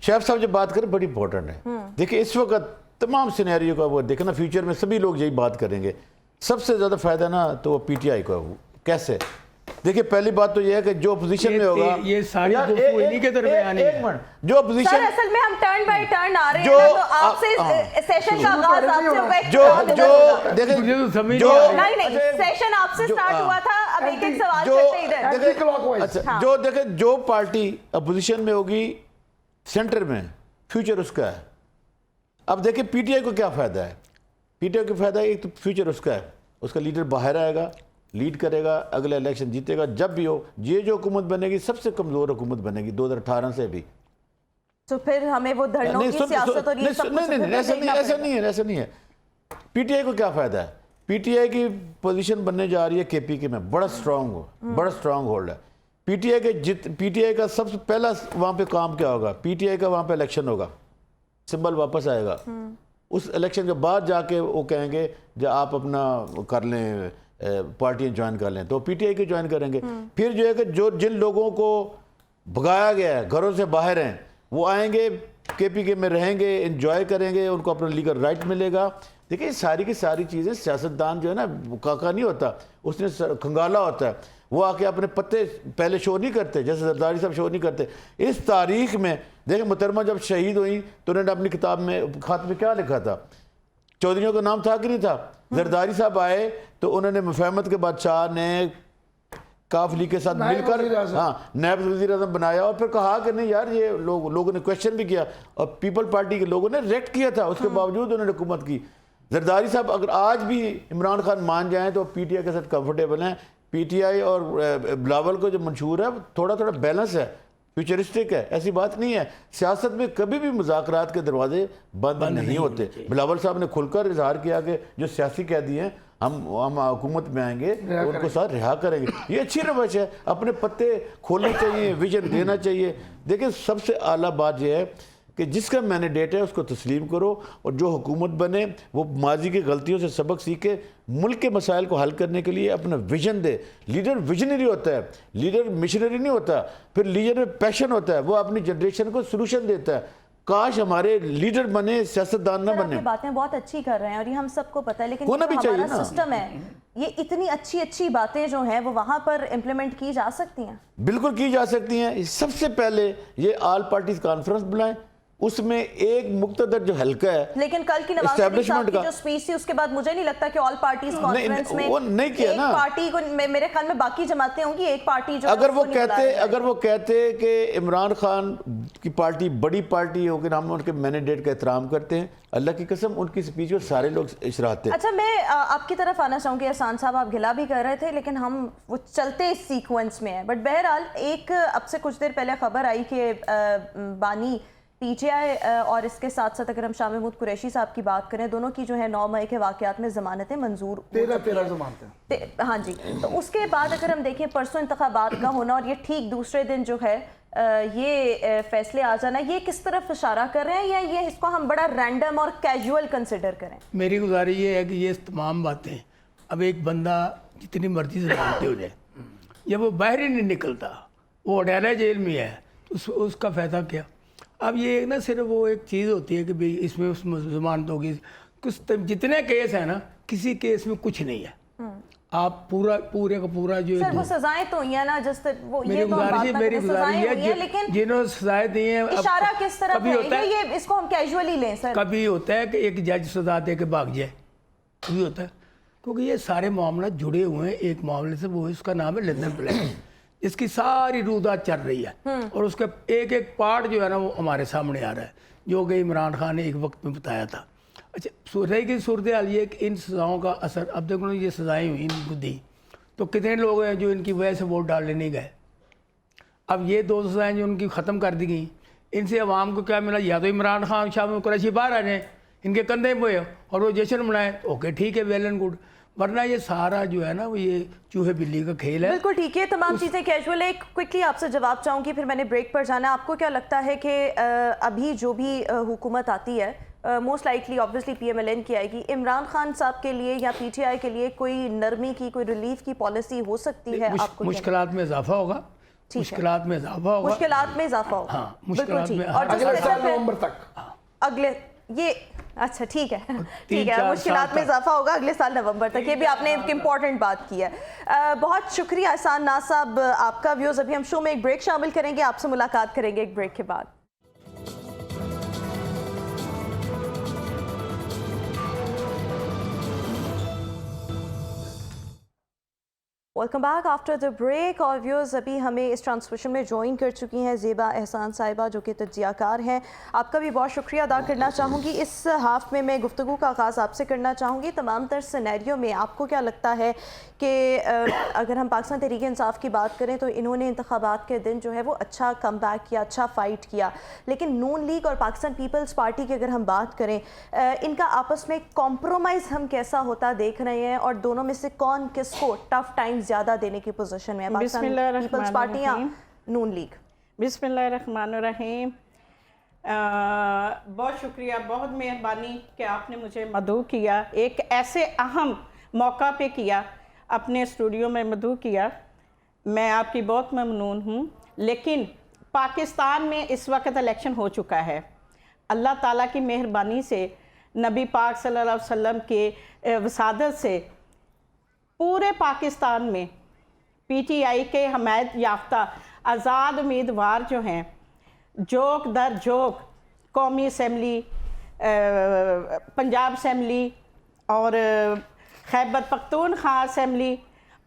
शुएब साहब जो बात करें बड़ी इंपॉर्टेंट है। देखिए इस वक्त तमाम सिनेरियो का वो देखना, फ्यूचर में सभी लोग यही बात करेंगे। सबसे ज़्यादा फायदा ना तो पीटीआई को है। कैसे? देखिए पहली बात तो ये है कि जो अपोजिशन में होगा, ये सारी यार, दोस्तों इन्हीं के दरमियान ही एक है। मिनट, जो सर अपोजिशन असल में हम टर्न बाय टर्न आ रहे जो हैं ना, तो आपसे हाँ। सेशन का आगाज आपसे हुआ है। जो मुझे तो देखिए समझ जो नहीं आ रही। नहीं सेशन आपसे स्टार्ट हुआ था, अब एक एक सवाल जो करते इधर। Anti clockwise. अच्छा जो देखे जो पार्टी अपोजिशन में होगी सेंटर में, फ्यूचर उसका है। अब देखिए पीटीआई को क्या फायदा है? पीटीआई को फायदा है, एक तो फ्यूचर उसका है, उसका लीडर बाहर आएगा, लीड करेगा, अगला इलेक्शन जीतेगा। जब भी हो ये जो हुकूमत बनेगी सबसे कमजोर हुकूमत बनेगी 2018 से भी। तो फिर हमें वो धरनों की सियासत और ये सब कुछ नहीं ऐसा नहीं है। पीटीआई को क्या फायदा है? पीटीआई की पोजीशन बनने जा रही है केपी के में, बड़ा स्ट्रांग होल्ड है। पीटीआई का सबसे पहला वहां पे काम क्या होगा? पीटीआई का वहां पे इलेक्शन होगा, सिंबल वापस आएगा। उस इलेक्शन के बाद जाके वो कहेंगे जब आप अपना कर लें, पार्टियां ज्वाइन कर लें, तो पीटीआई की ज्वाइन करेंगे। फिर जो है कि जो जिन लोगों को भगाया गया है, घरों से बाहर हैं, वो आएंगे केपीके में रहेंगे, एंजॉय करेंगे, उनको अपना लीगल राइट मिलेगा। देखिए सारी की सारी चीज़ें, सियासतदान जो है ना काका नहीं होता, उसने खंगाला होता है। वो आके अपने पत्ते पहले शो नहीं करते, जैसे जरदारी साहब शो नहीं करते। इस तारीख में देखिए मुहतरमा जब शहीद हुई तो उन्होंने अपनी किताब में खात में क्या लिखा था? चौधरियों का नाम था कि नहीं था? जरदारी साहब आए तो उन्होंने मुफहमत के बादशाह ने काफ लीग के साथ मिलकर नायब वज़ीर आज़म बनाया, और फिर कहा कि नहीं यार ये लोगों ने क्वेश्चन भी किया और पीपल पार्टी के लोगों ने रिजेक्ट किया था, उसके बावजूद उन्होंने हुकूमत की। जरदारी साहब अगर आज भी इमरान खान मान जाएं तो पीटीआई के साथ कंफर्टेबल हैं। पीटीआई और बिलावल को जो मंशूर है थोड़ा थोड़ा बैलेंस है, फ्यूचरिस्टिक है, ऐसी बात नहीं है। सियासत में कभी भी मुज़ाकरात के दरवाजे बंद नहीं होते। बिलावल साहब ने खुलकर इजहार किया कि जो सियासी कैदी हैं हम हुकूमत में आएंगे उनको साथ रिहा करेंगे। ये अच्छी रवश है, अपने पत्ते खोलने चाहिए, विजन देना चाहिए। देखिए सबसे आला बात यह है कि जिसका मैंडेट है उसको तस्लीम करो और जो हुकूमत बने वो माजी की गलतियों से सबक सीखे, मुल्क के मसाइल को हल करने के लिए अपना विजन दे। लीडर विजनरी होता है, लीडर मिशनरी नहीं होता। फिर लीडर में पैशन होता है, वो अपनी जनरेशन को सोल्यूशन देता है। काश हमारे लीडर बने, सियासतदान ना बने। बातें बहुत अच्छी कर रहे हैं और ये हम सबको पता है, लेकिन होना भी चाहिए हमारा ना। सिस्टम है, ये इतनी अच्छी बातें जो हैं वो वहां पर इम्प्लीमेंट की जा सकती हैं। बिल्कुल की जा सकती हैं। सबसे पहले ये ऑल पार्टीज कॉन्फ्रेंस बुलाएं, उसमें एक मुक्तदर जो हल्का है, लेकिन कल की नवाज शरीफ साहब की का जो स्पीच थी उसके बाद मुझे नहीं लगता कि ऑल पार्टीज कॉन्फ्रेंस में वो नहीं किया एक ना। पार्टी को, मेरे ख्याल में बाकी जमातें होंगी, एक पार्टी जो अगर वो कहते कि इमरान खान की पार्टी बड़ी पार्टी हो कि हम उनके मैंडेट का एहतराम करते हैं, अल्लाह की कसम उनकी स्पीच को सारे लोग इशराते हैं। अच्छा, मैं आपकी तरफ आना चाहूँगी एहसान साहब, आप गिला भी कर रहे थे लेकिन हम वो चलते इस सीक्वेंस में है। बट बहरहाल एक अब से कुछ देर पहले खबर आई कि बानी पीटीआई और इसके साथ साथ अगर हम शाह महमूद कुरैशी साहब की बात करें, दोनों की जो है 9 मई के वाक़यात में ज़मानतें मंजूर 13 जमानतें। हाँ जी, तो उसके बाद अगर हम देखें परसों इंतखाबात का होना और ये ठीक दूसरे दिन जो है ये फैसले आ जाना, ये किस तरफ इशारा कर रहे हैं या ये इसको हम बड़ा रैंडम और कैजुअल कंसिडर करें? मेरी गुजारिश ये है कि ये तमाम बातें, अब एक बंदा जितनी मर्जी से जानते हो जाए, जब वो बाहर ही नहीं निकलता, वो अडाला जेल में है, तो उसका फ़ायदा क्या? अब ये ना सिर्फ वो एक चीज़ होती है कि भाई इसमें उस जमानत होगी, कुछ जितने केस हैं ना, किसी केस में कुछ नहीं है। आप पूरे का पूरा जो सर वो सजाएं तो हुई है ना, जिस वो मेरी ये तो गुजारिश है लेकिन जिन्होंने सजाएं दी हैं, इशारा किस तरफ है ये इसको हम कैजुअली लें सर? कभी होता है कि एक जज सजा दे के भाग जाए, कभी होता है, क्योंकि ये सारे मामला जुड़े हुए हैं एक मामले से, वो इसका नाम है लंदन प्लेन, इसकी सारी रूदात चल रही है और उसका एक एक पार्ट जो है ना वो हमारे सामने आ रहा है, जो कि इमरान खान ने एक वक्त में बताया था। अच्छा, रही की सूरत हाल ये कि इन सज़ाओं का असर, अब देखो ये सज़ाएँ हुई इनको दी, तो कितने लोग हैं जो इनकी वजह से वोट डालने नहीं गए। अब ये 2 सज़ाएँ जो उनकी ख़त्म कर दी गई, इनसे अवाम को क्या मिला? या तो इमरान खान शाह में कुरैशी बाहर आ जाए, इनके कंधे पे और वो जश्न मनाएं, ओके ठीक है, वेल एंड गुड, वरना ये सारा जो है ना वो ये चूहे बिल्ली का खेल है। बिल्कुल ठीक है, तमाम चीज़ें कैजुअल है। क्विकली आपसे जवाब चाहूँगी, फिर मैंने ब्रेक पर जाना। आपको क्या लगता है कि अभी जो भी हुकूमत आती है, मोस्ट लाइकली ऑब्वियसली PMLN की आएगी, इमरान खान साहब के लिए या PTI के लिए कोई नरमी की, कोई रिलीफ की पॉलिसी हो सकती है? आपको मुश्किलात में इजाफा होगा, मुश्किलात में इजाफा होगा, मुश्किलात में इजाफा होगा। हाँ, मुश्किलात में और अगले साल नवंबर तक, अगले ये अच्छा ठीक है ठीक है, मुश्किलात में इजाफा होगा अगले साल नवंबर तक, ये भी आपने एक इम्पॉर्टेंट बात की है। बहुत शुक्रिया एहसान नाज साहब आपका व्यूज़। अभी हम शो में एक ब्रेक शामिल करेंगे, आपसे मुलाकात करेंगे एक ब्रेक के बाद। Welcome back after the break. और व्यूअर्स अभी हमें इस ट्रांसमिशन में ज्वाइन कर चुकी हैं ज़ेबा एहसान साहिबा, जो कि तज्जियाकार हैं। आपका भी बहुत शुक्रिया अदा करना चाहूँगी। इस हाफ में मैं गुफ्तगू का आगाज़ आपसे करना चाहूँगी। तमाम तर सिनेरियो में आपको क्या लगता है कि अगर हम पाकिस्तान तहरीक इंसाफ की बात करें तो इन्होंने इंतखाबात के दिन जो है वो अच्छा कम बैक किया, अच्छा फ़ाइट किया, लेकिन नून लीग और पाकिस्तान पीपल्स पार्टी की अगर हम बात करें, इनका आपस में कॉम्प्रोमाइज़ हम कैसा होता देख रहे हैं और दोनों में से कौन किसको टफ टाइम ज़्यादा देने की पोजीशन में है? पाकिस्तान पीपल्स पार्टी या नून लीग? बिस्मिल्लाहिर्रहमानिर्रहीम। बहुत शुक्रिया, बहुत मेहरबानी कि आपने मुझे मदऊ किया, एक ऐसे अहम मौका पे किया, अपने स्टूडियो में मदऊ किया। मैं आपकी बहुत ममनून हूँ। लेकिन पाकिस्तान में इस वक्त इलेक्शन हो चुका है। अल्लाह ताला की मेहरबानी से, नबी पाक सल्लल्लाहु अलैहि वसल्लम के वसादत से पूरे पाकिस्तान में PTI के हमायत याफ्ता आज़ाद उम्मीदवार जो हैं, जोक दर जोक कौमी असम्बली, पंजाब असम्बली और खैबर पख्तूनख्वा असम्बली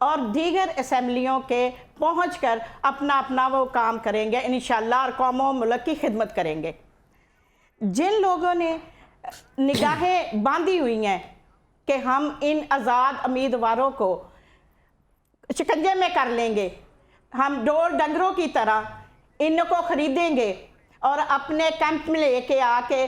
और दीगर असम्बलियों के पहुँच कर अपना अपना वो काम करेंगे इंशाअल्लाह, और कौम व मुल्क की खिदमत करेंगे। जिन लोगों ने निगाहें बांधी हुई हैं कि हम इन आज़ाद उम्मीदवारों को शिकंजे में कर लेंगे, हम डोर डंगरों की तरह इनको ख़रीदेंगे और अपने कैंप में लेके आके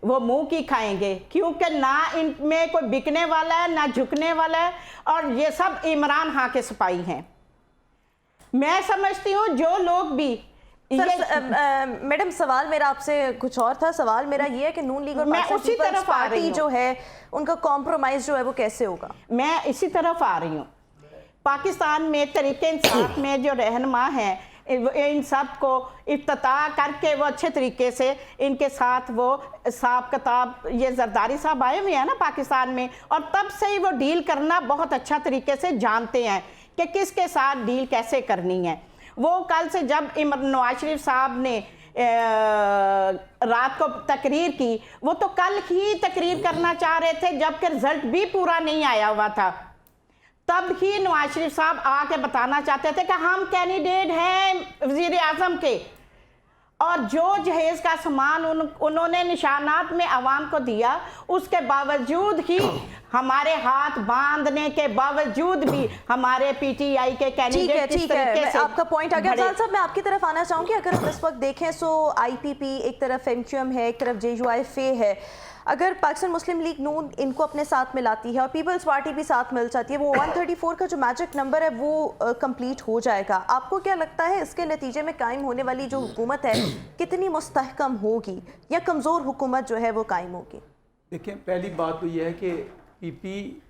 वो मुंह की खाएंगे, क्योंकि ना इनमें कोई बिकने वाला है ना झुकने वाला है, और ये सब इमरान खान के सिपाही हैं। मैं समझती हूँ जो लोग भी मैडम सवाल मेरा आपसे कुछ और था। सवाल मेरा ये है कि नून लीग और मैं पाकिस्तान उसी पीपल्स तरफ आ रही पार्टी हूँ। जो है उनका कॉम्प्रोमाइज जो है वो कैसे होगा? मैं इसी तरफ आ रही हूँ। पाकिस्तान में तरीके इंसाफ में जो रहनुमा हैं, इन सब को इफ्तिताह करके वो अच्छे तरीके से इनके साथ वो हिसाब किताब, ये जरदारी साहब आए हुए हैं ना पाकिस्तान में, और तब से ही वो डील करना बहुत अच्छा तरीके से जानते हैं कि किसके साथ डील कैसे करनी है। वो कल से जब नवाज शरीफ साहब ने रात को तकरीर की, वो तो कल ही तकरीर करना चाह रहे थे जबकि रिजल्ट भी पूरा नहीं आया हुआ था। तब ही नवाज शरीफ साहब आके बताना चाहते थे कि हम कैंडिडेट हैं वजीर आजम के, और जो जहेज का सामान उन्होंने निशानात में आवाम को दिया, उसके बावजूद ही हमारे हाथ बांधने के बावजूद भी हमारे पीटीआई के कैंडिडेट ठीक है, आपका पॉइंट आ गया। अफजाल साहब मैं आपकी तरफ आना चाहूँगी। अगर हम इस वक्त देखें सो आईपीपी एक तरफ एमक्यूएम है, एक तरफ जेयूआईफे है। अगर पाकिस्तान मुस्लिम लीग नून इनको अपने साथ मिलाती है और पीपल्स पार्टी भी साथ मिल जाती है, वो 134 का जो मैजिक नंबर है वो कंप्लीट हो जाएगा। आपको क्या लगता है इसके नतीजे में कायम होने वाली जो हुकूमत है कितनी मुस्तहकम होगी या कमज़ोर हुकूमत जो है वो कायम होगी? देखिए, पहली बात तो यह है कि पीपी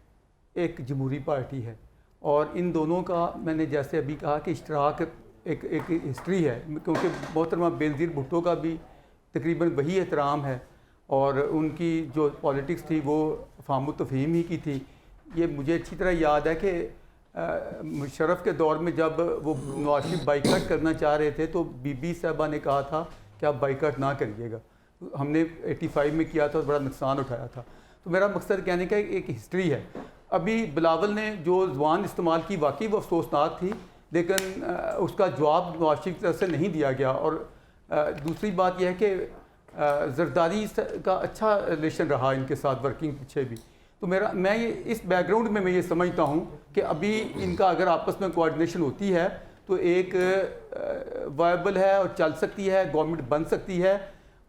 एक जमहूरी पार्टी है और इन दोनों का मैंने जैसे अभी कहा कि इश्तराक एक हिस्ट्री है, क्योंकि मोहतरमा बेनज़ीर भुट्टो का भी तकरीबन वही एहतराम है और उनकी जो पॉलिटिक्स थी वो फाहम तफ़हीम ही की थी। ये मुझे अच्छी तरह याद है कि मुशर्रफ के दौर में जब वो नवाज शरीफ बाइकआउट करना चाह रहे थे तो बीबी साहबा ने कहा था कि आप बाइकआउट ना करिएगा। हमने 85 में किया था और बड़ा नुकसान उठाया था। तो मेरा मकसद कहने का एक हिस्ट्री है। अभी बिलावल ने जो ज़ुबान इस्तेमाल की वाकई वो अफसोसनाक थी, लेकिन उसका जवाब नवाज शरीफ की तरफ से नहीं दिया गया। और दूसरी बात यह है कि जरदारी का अच्छा रिलेशन रहा इनके साथ वर्किंग पीछे भी। तो मैं ये इस बैकग्राउंड में मैं ये समझता हूँ कि अभी इनका अगर आपस में कोऑर्डिनेशन होती है तो एक वायबल है और चल सकती है, गवर्नमेंट बन सकती है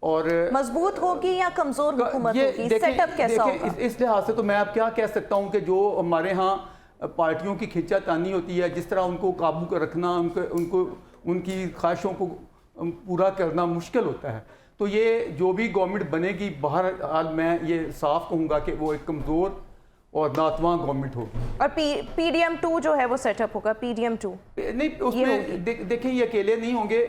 और मजबूत होगी या कमज़ोर हुकूमत होगी? सेटअप कैसा होगा? इस लिहाज से तो मैं अब क्या कह सकता हूँ कि जो हमारे यहाँ पार्टियों की खींचातानी होती है, जिस तरह उनको काबू कर रखना, उनको उनकी ख्वाहिशों को पूरा करना मुश्किल होता है। तो ये जो भी गवर्नमेंट बनेगी, बहरहाल मैं ये साफ कहूँगा कि वो एक कमज़ोर और नातवां गवर्नमेंट होगी। और PDM 2 जो है वो सेटअप होगा, PDM 2 नहीं, उसमें देखिए ये अकेले नहीं होंगे।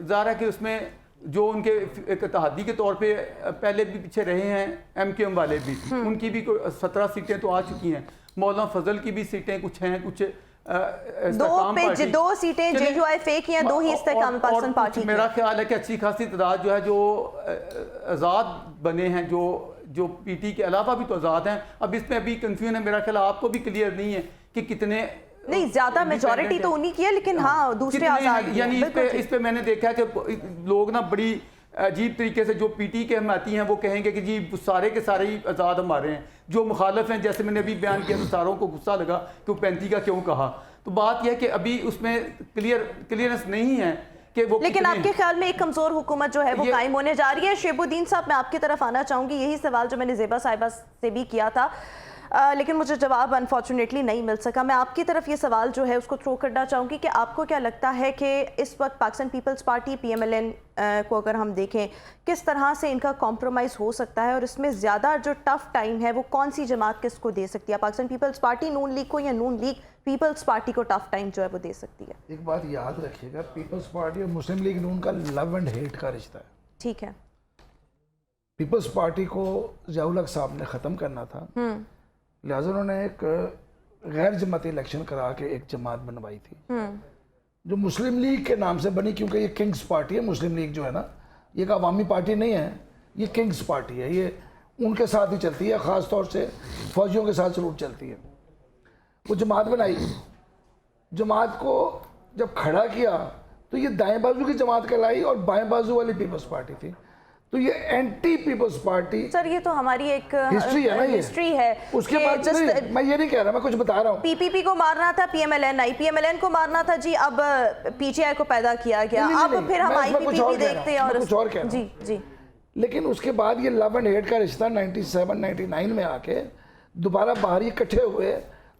ज़ाहिर है कि उसमें जो उनके एक इत्तेहादी के तौर पे पहले भी पीछे रहे हैं MQM वाले भी, उनकी भी 17 सीटें तो आ चुकी हैं। मौलाना फजल की भी सीटें कुछ हैं, कुछ दो सीटें जेयूआईफे की हैं, 2 ही इस्तेकाम पाकिस्तान पार्टी की। मेरा ख्याल है कि अच्छी खासी तादाद जो है जो आज़ाद बने हैं, जो पीटी के अलावा भी तो आज़ाद हैं। अब इसमें अभी कंफ्यूजन है, मेरा ख्याल आपको भी क्लियर नहीं है कि कितने, नहीं ज्यादा मेजॉरिटी तो उन्हीं की है, लेकिन हाँ दूसरे आज़ाद, यानी इस पे मैंने देखा है कि लोग ना बड़ी अजीब तरीके से जो पीटी के हमाती हैं वो कहेंगे कि जी सारे के सारे ही आज़ाद हमारे हैं। जो मुखालफ हैं, जैसे मैंने अभी बयान किया, तो सारों को गुस्सा लगा कि वो 35 का क्यों कहा। तो बात यह है कि अभी उसमें क्लियरेंस नहीं है कि वो, लेकिन आपके ख्याल में एक कमज़ोर हुकूमत जो है वो कायम होने जा रही है। शेबुद्दीन साहब, मैं आपकी तरफ आना चाहूँगी। यही सवाल जो मैंने ज़ेबा साहिबा से भी किया था, लेकिन मुझे जवाब अनफॉर्चुनेटली नहीं मिल सका। मैं आपकी तरफ ये सवाल जो है उसको थ्रो करना चाहूँगी कि आपको क्या लगता है कि इस वक्त पाकिस्तान पीपल्स पार्टी PMLN को अगर हम देखें, किस तरह से इनका कॉम्प्रोमाइज़ हो सकता है और इसमें ज़्यादा जो टफ टाइम है वो कौन सी जमात किसको दे सकती है? पाकिस्तान पीपल्स पार्टी नून लीग को या नून लीग पीपल्स पार्टी को टफ टाइम जो है वो दे सकती है? एक बात याद रखिएगा, पीपल्स पार्टी और मुस्लिम लीग नून का लव एंड हेट का रिश्ता है। ठीक है, पीपल्स पार्टी को ज़ियाउल हक साहब ने ख़त्म करना था, लिहाजा उन्होंने एक गैर जमाती इलेक्शन करा के एक जमात बनवाई थी जो मुस्लिम लीग के नाम से बनी, क्योंकि ये किंग्स पार्टी है। मुस्लिम लीग जो है ना, ये एक अवामी पार्टी नहीं है, ये किंग्स पार्टी है। ये उनके साथ ही चलती है, ख़ास तौर से फौजियों के साथ जरूर चलती है। वो जमात बनाई, जमात को जब खड़ा किया तो ये दाएं बाजू की जमात कहलाई और बाएं बाजू वाली पीपल्स पार्टी थी। तो ये एंटी पीपल्स पार्टी, सर ये तो हमारी एक हिस्ट्री है ना, ये हिस्ट्री है। उसके बाद नहीं, मैं ये नहीं कह रहा, मैं कुछ बता रहा हूँ। PPP को मारना था, PMLN आई, PMLN को मारना था जी, अब PTI को पैदा किया गया। अब फिर हम IPPP देखते हैं और कुछ और कह रहा जी जी। लेकिन उसके बाद ये लव एंड हेट का रिश्ता 97-99 में आके दोबारा बाहर इकट्ठे हुए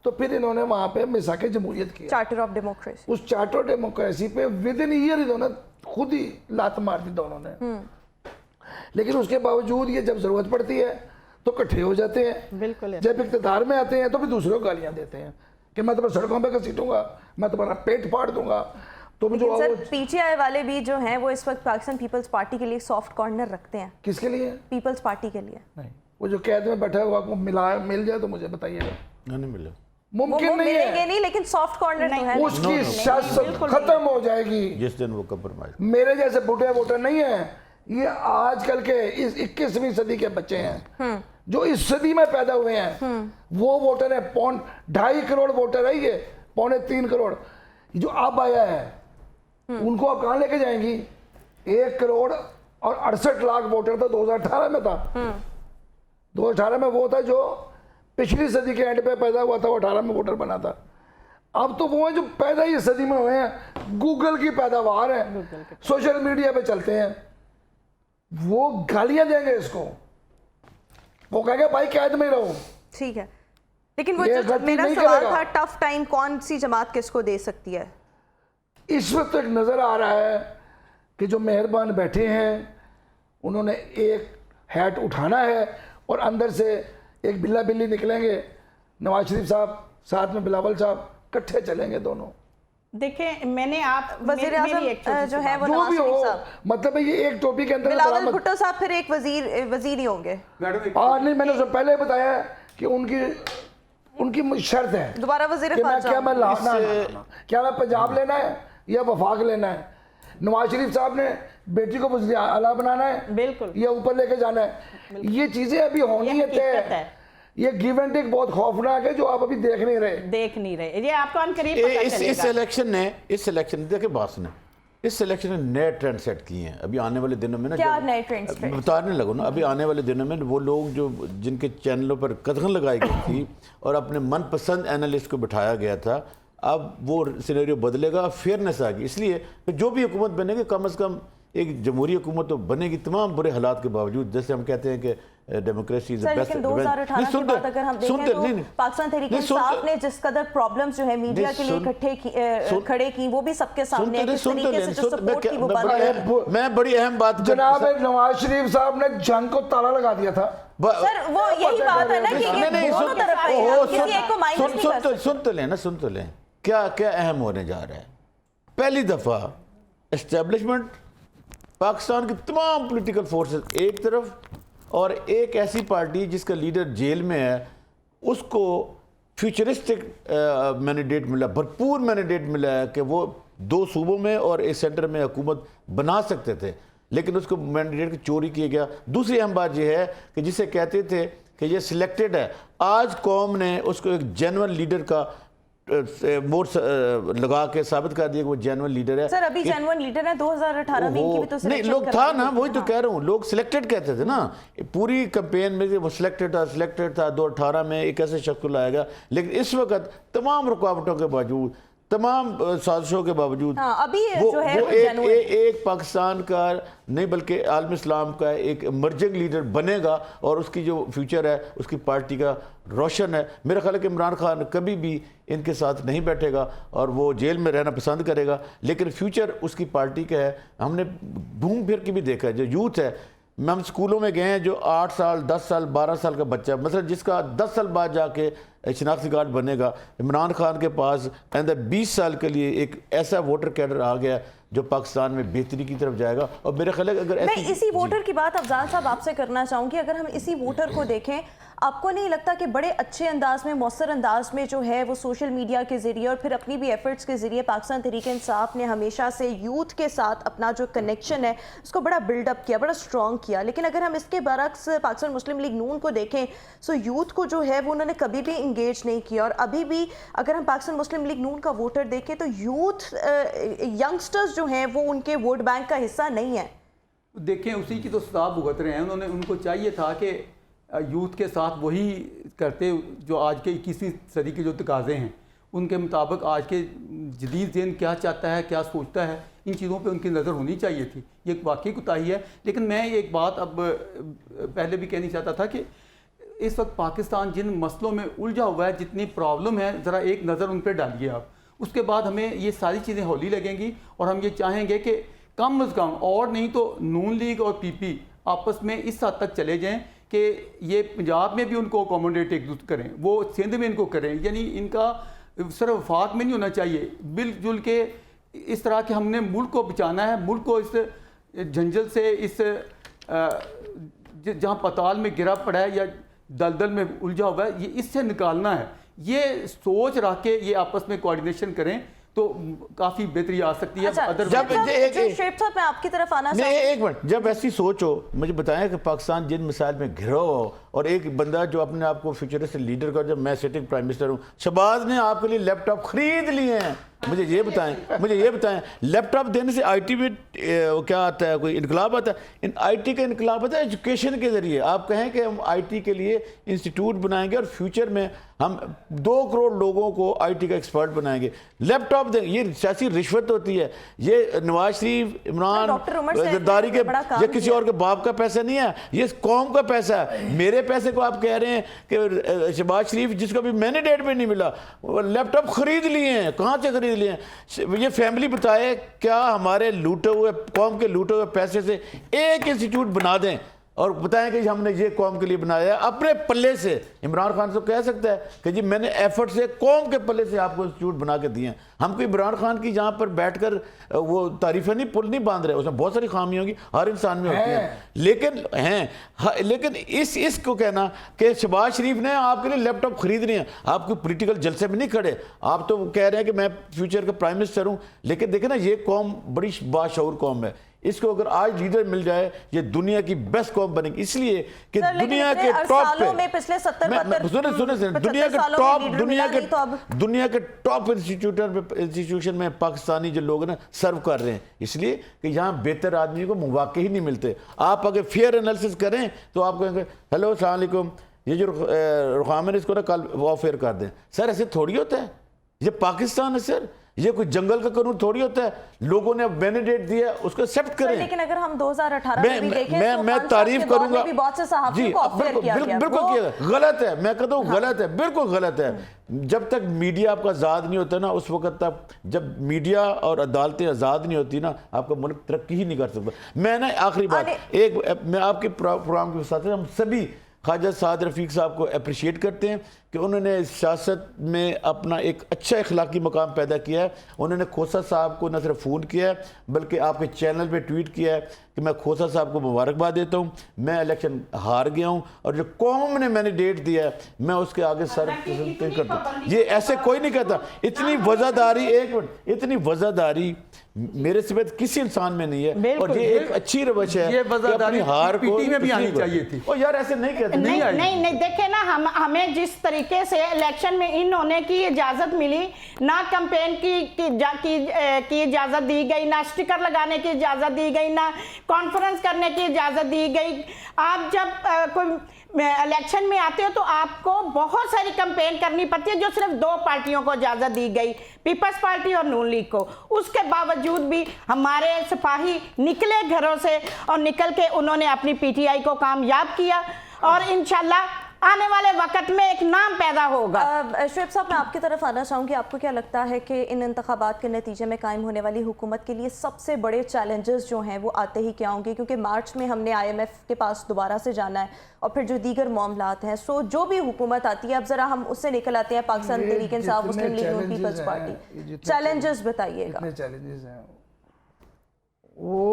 तो फिर इन्होंने वहाँ पे मिसाक जमहूरियत किया। चार्टर ऑफ डेमोक्रेसी, उस चार्टर डेमोक्रेसी पे विद इन ईयर इन्होंने खुद ही लात मार दी दोनों ने। लेकिन उसके बावजूद ये जब जरूरत पड़ती है तो इकट्ठे हो जाते हैं, बिल्कुल। जब इक़्तिदार में आते हैं तो फिर दूसरों को गालियां देते हैं कि मैं तुम्हें सड़कों पे घसीटूंगा, मैं तुम्हारा पेट फाड़ दूंगा, तुम जो सर पीटीआई वाले भी जो हैं वो इस वक्त पाकिस्तान पीपल्स पार्टी के लिए सॉफ्ट कॉर्नर रखते हैं। किसके लिए? पीपल्स पार्टी के लिए। नहीं, वो जो कैद में बैठा हुआ को मिल जाए तो मुझे बताइएगा। नहीं मिले, मुमकिन नहीं मिलेंगे है, नहीं, लेकिन सॉफ्ट कॉर्नर तो है। उसकी सियासत खत्म हो जाएगी जिस दिन वो कंप्रोमाइज। मेरे जैसे बूढ़े वोटर नहीं है, ये आजकल के इस 21वीं सदी के बच्चे हैं जो इस सदी में पैदा हुए हैं, वो वोटर है। 2.5 करोड़ वोटर है, ये 3.25 करोड़ जो अब आया है, उनको आप कहाँ लेके जाएंगी? 1 करोड़ और 68 लाख वोटर तो 2018 में था। 2018 में वो था जो पिछली सदी के एंड पे पैदा हुआ था, वो 18 में वोटर बना था। अब तो वो है जो पैदा ही सदी में हुए हैं, गूगल की पैदावार है, सोशल मीडिया पे चलते हैं, वो गालियां देंगे इसको, वो कहेंगे भाई कैद में रहो। ठीक है, लेकिन वो ये जो गलती मेरा नहीं सवाल करेगा। था, टफ टाइम कौन सी जमात किसको दे सकती है? इस वक्त तक नजर आ रहा है कि जो मेहरबान बैठे हैं उन्होंने एक हैट उठाना है और अंदर से एक बिल्ला बिल्ली निकलेंगे। नवाज शरीफ साहब साथ में बिलावल साहब इकट्ठे चलेंगे दोनों। देखें, मैंने आप वजीर मेरी आज़म एक छोटी सी जो है वो जो नवाज भी शरीफ हो, साहब, मतलब ये एक टोपी के अंदर बिलावल बरामद- भुट्टो साहब फिर एक वजीर ही होंगे। मैडम नहीं, मैंने उससे पहले बताया कि उनकी शर्त है दोबारा वजीर कि मैं खारजा क्या मैं क्या मैं पंजाब लेना है या वफाक लेना है। नवाज शरीफ साहब ने बेटी को वज़ीर आला बनाना है, बिल्कुल, या ऊपर लेके जाना है। ये चीजें अभी होनी ये है हकीकत तय। है। ये गिव एंड टेक बहुत खौफनाक है जो आप अभी देख नहीं रहे। ये आपको अनकरीब पता इस चलेगा। इलेक्शन देखिए बात ने इस इलेक्शन ने नए ट्रेंड सेट किए हैं। अभी आने वाले दिनों में ना, क्या नए ट्रेंड्स थे? बताने लगो ना, अभी आने वाले दिनों में वो लोग जो जिनके चैनलों पर कदम लगाई गई थी और अपने मनपसंद एनालिस्ट को बिठाया गया था, अब वो सिनेरियो बदलेगा, फेयरनेस आ गई। इसलिए जो भी हुकूमत बनेगी कम से कम एक जमहूरी हुकूमत तो बनेगी, तमाम बुरे हालात के बावजूद। जैसे हम कहते हैं कि डेमोक्रेसी इज द बेस्ट। लेकिन 2018 के बाद अगर हम देखें तो पाकिस्तान तहरीक-ए-इंसाफ ने जिस कदर प्रॉब्लम्स जो है मीडिया के लिए खड़े की, वो भी सबके सामने है। किस तरीके से जो सपोर्ट की वो बात है। मैं बड़ी अहम बात जनाब नवाज शरीफ साहब ने जंग को ताला लगा दिया था। सर वो यही बात है ना कि ये दोनों तरफ है, हम किसी एक को माइनस नहीं कर सकते। सुन तो लें क्या क्या अहम होने जा रहा है। पहली दफा एस्टेब्लिशमेंट पाकिस्तान की तमाम पॉलिटिकल फोर्सेस एक तरफ और एक ऐसी पार्टी जिसका लीडर जेल में है, उसको फ्यूचरिस्टिक मैंडेट मिला, भरपूर मैंडेट मिला है कि वो 2 सूबों में और एक सेंटर में हुकूमत बना सकते थे, लेकिन उसको मैंडेट की चोरी किया गया। दूसरी अहम बात यह है कि जिसे कहते थे कि ये सिलेक्टेड है, आज कौम ने उसको एक जेन्युइन लीडर का मोड़ लगा के साबित कर दिया कि वो जेन्युइन लीडर है। सर अभी जेन्युइन लीडर है, 2018 में इनकी भी तो नहीं, सिलेक्शन लोग था ना, वही तो हाँ। कह रहा हूँ, लोग सिलेक्टेड कहते थे ना पूरी कैंपेन में, वो सिलेक्टेड था 2018 में एक ऐसे शख्स को लाया गया। लेकिन इस वक्त तमाम रुकावटों के बावजूद, तमाम साजिशों के बावजूद, हाँ, अभी वो जो है वो एक पाकिस्तान का नहीं बल्कि आलम इस्लाम का एक इमर्जिंग लीडर बनेगा और उसकी जो फ्यूचर है उसकी पार्टी का रोशन है। मेरा ख्याल है कि इमरान खान कभी भी इनके साथ नहीं बैठेगा और वो जेल में रहना पसंद करेगा, लेकिन फ्यूचर उसकी पार्टी का है। हमने घूम फिर के भी देखा है, जो यूथ है, हम स्कूलों में गए हैं, जो 8 साल 10 साल 12 साल का बच्चा, मतलब जिसका 10 साल बाद जाके शनाख्ती कार्ड बनेगा, इमरान खान के पास अंदर 20 साल के लिए एक ऐसा वोटर कैडर आ गया जो पाकिस्तान में बेहतरी की तरफ जाएगा। और मेरे ख्याल है अगर मैं इसी वोटर की बात अफजाल साहब आपसे करना चाहूँगी, अगर हम इसी वोटर को देखें, आपको नहीं लगता कि बड़े अच्छे अंदाज में, मौसर अंदाज में जो है वो सोशल मीडिया के ज़रिए और फिर अपनी भी एफर्ट्स के ज़रिए पाकिस्तान तहरीक-ए-इंसाफ ने हमेशा से यूथ के साथ अपना जो कनेक्शन है उसको बड़ा बिल्डअप किया, बड़ा स्ट्रॉन्ग किया। लेकिन अगर हम इसके बरक्स पाकिस्तान मुस्लिम लीग नून को देखें, सो यूथ को जो है वो उन्होंने कभी भी इंगेज नहीं किया। और अभी भी अगर हम पाकिस्तान मुस्लिम लीग नून का वोटर देखें तो यूथ यंगस्टर्स जो हैं वो उनके वोट बैंक का हिस्सा नहीं है। देखें, उसी की तो सजा भुगत रहे हैं। उन्होंने, उनको चाहिए था कि यूथ के साथ वही करते जो आज के 21वीं सदी के जो तकाज़े हैं उनके मुताबिक आज के जदीद ज़हन क्या चाहता है, क्या सोचता है, इन चीज़ों पे उनकी नज़र होनी चाहिए थी। ये एक वाकई कोताही है। लेकिन मैं एक बात अब पहले भी कहनी चाहता था कि इस वक्त पाकिस्तान जिन मसलों में उलझा हुआ है, जितनी प्रॉब्लम है, ज़रा एक नज़र उन पर डालिए आप। उसके बाद हमें ये सारी चीज़ें हौली लगेंगी और हम ये चाहेंगे कि कम अज़ कम और नहीं तो नून लीग और पीपी आपस में इस हद तक चले जाएं कि ये पंजाब में भी उनको अकोमोडेट एक दूसरे करें, वो सिंध में इनको करें, यानी इनका सिर्फ वफाक में नहीं होना चाहिए, मिलजुल के इस तरह के हमने मुल्क को बचाना है, मुल्क को इस झंझल से, इस जहाँ पताल में गिरा पड़ा है या दलदल में उलझा हुआ है, ये इससे निकालना है। ये सोच रख के ये आपस में कोऑर्डिनेशन करें तो काफ़ी बेहतरी आ सकती है। अच्छा, जब शेख साहब मैं आपकी तरफ आना नहीं, एक मिनट, जब ऐसी सोच हो, मुझे बताएं कि पाकिस्तान जिन मिसाइल में घिरा हो और एक बंदा जो अपने आप को फ्यूचरिस्ट लीडर का, जब मैं सिटिंग प्राइम मिनिस्टर हूँ, शहबाज ने आपके लिए लैपटॉप खरीद लिए हैं, मुझे ये बताएं लैपटॉप देने से आईटी में क्या आता है, कोई इनकलाब आता है? आईटी का इनकलाब आता है एजुकेशन के जरिए। आप कहें कि हम आईटी के लिए इंस्टीट्यूट बनाएंगे और फ्यूचर में हम 2 करोड़ लोगों को आईटी का एक्सपर्ट बनाएंगे, लैपटॉप देंगे। ये सियासी रिश्वत होती है, ये नवाज शरीफ, इमरान, जरदारी के या किसी और के बाप का पैसा नहीं है, ये कौम का पैसा है। मेरे पैसे को आप कह रहे हैं कि शहबाज शरीफ, जिसको भी मैंडेट भी नहीं मिला, लैपटॉप खरीद लिए हैं। कहाँ से खरीद लिए हैं? ये फैमिली बताए क्या हमारे लूटे हुए, कौम के लूटे हुए पैसे से एक इंस्टीट्यूट बना दें और बताएं कि हमने ये कौम के लिए बनाया है अपने पल्ले से। इमरान खान तो कह सकता है कि जी मैंने एफर्ट से कौम के पल्ले से आपको इंस्टीट्यूट बना के दिए हैं। हम कोई इमरान खान की जहाँ पर बैठकर वो तारीफें नहीं, पुल नहीं बांध रहे, उसमें बहुत सारी खामियाँ होंगी, हर इंसान में होती हैं, लेकिन इसको कहना कि शहबाज शरीफ ने आपके लिए लैपटॉप खरीद रहे हैं, आपको पॉलिटिकल जलसे में नहीं खड़े, आप तो कह रहे हैं कि मैं फ्यूचर का प्राइम मिनिस्टर हूँ, लेकिन देखे ना ये कौम बड़ी बाशऊर कौम है। इसको अगर आज लीडर मिल जाए, ये दुनिया की बेस्ट कॉम बनेगी, इसलिए कि दुनिया के टॉप पे, पिछले 70-72 सुने दुनिया के टॉप इंस्टीट्यूशन में पाकिस्तानी जो लोग ना सर्व कर रहे हैं, इसलिए कि यहाँ बेहतर आदमी को मौके ही नहीं मिलते। आप अगर फेयर एनालिसिस करें तो आप कहेंगे हेलो अस्सलाम वालेकुम, ये जो रुखाम है इसको ना कल वो फेयर कर दें। सर ऐसे थोड़ी होता है, ये पाकिस्तान है सर, ये कोई जंगल का कानून थोड़ी होता है। लोगों ने मैंडेट दिया, उसको एक्सेप्ट करें। लेकिन अगर हम 2018 में भी देखें तो मैं तारीफ करूंगा भी बहुत से सहाफ़ियों को ऑफर किया गया, बिल्कुल किया गलत है, मैं कहता हूँ गलत है, बिल्कुल गलत है। जब तक मीडिया आपका आज़ाद नहीं होता ना, उस वक्त तक, जब मीडिया और अदालतें आज़ाद नहीं होती ना, आपका मुल्क तरक्की ही नहीं कर सकता। मैं ना आखिरी बात, मैं आपके प्रोग्राम के साथ हम सभी ख्वाजा साद रफ़ीक साहब को अप्रिशिएट करते हैं कि उन्होंने सियासत में अपना एक अच्छा अखलाकी मकाम पैदा किया है। उन्होंने खोसा साहब को न सिर्फ फ़ोन किया है बल्कि आपके चैनल पे ट्वीट किया है कि मैं खोसा साहब को मुबारकबाद देता हूँ, मैं इलेक्शन हार गया हूँ और जो कौम ने मैंने डेट दिया है मैं उसके आगे सर करता हूँ। ये ऐसे कोई नहीं कहता। इतनी वज़ादारी, एक मिनट, इतनी वज़ादारी मेरे समेत किसी इंसान में नहीं है और ये एक अच्छी रवश है। ये वज़ादारी हार को में भी आनी चाहिए थी। और यार ऐसे नहीं कहते, नहीं देखे ना, हमें जिस तरीके से इलेक्शन में इन होने की इजाजत मिली, ना कैंपेन की इजाजत दी गई, ना स्टिकर लगाने की इजाजत दी गई, ना कॉन्फ्रेंस करने की इजाजत दी गई। आप जब कोई इलेक्शन में आते हो तो आपको बहुत सारी कैंपेन करनी पड़ती है, जो सिर्फ 2 पार्टियों को इजाजत दी गई, पीपल्स पार्टी और नून लीग को। उसके बावजूद भी हमारे सिपाही निकले घरों से और निकल के उन्होंने अपनी पीटीआई को कामयाब किया और इंशाल्लाह आने वाले वक्त में एक नाम पैदा होगा। शुएब साहब, मैं आपकी तरफ आना चाहूँगी। आपको क्या लगता है कि इन इंतखाबात के नतीजे में कायम होने वाली हुकूमत के लिए सबसे बड़े चैलेंजेस जो हैं वो आते ही क्या होंगे? क्योंकि मार्च में हमने IMF के पास दोबारा से जाना है और फिर जो दीगर मामलात हैं, सो जो भी हुकूमत आती है, अब ज़रा हम उससे निकल आते हैं पाकिस्तान तहरीक इंसाफ, मुस्लिम लीग, नून पीपल्स पार्टी। चैलेंजेस बताइएगा। चैलेंजेस हैं वो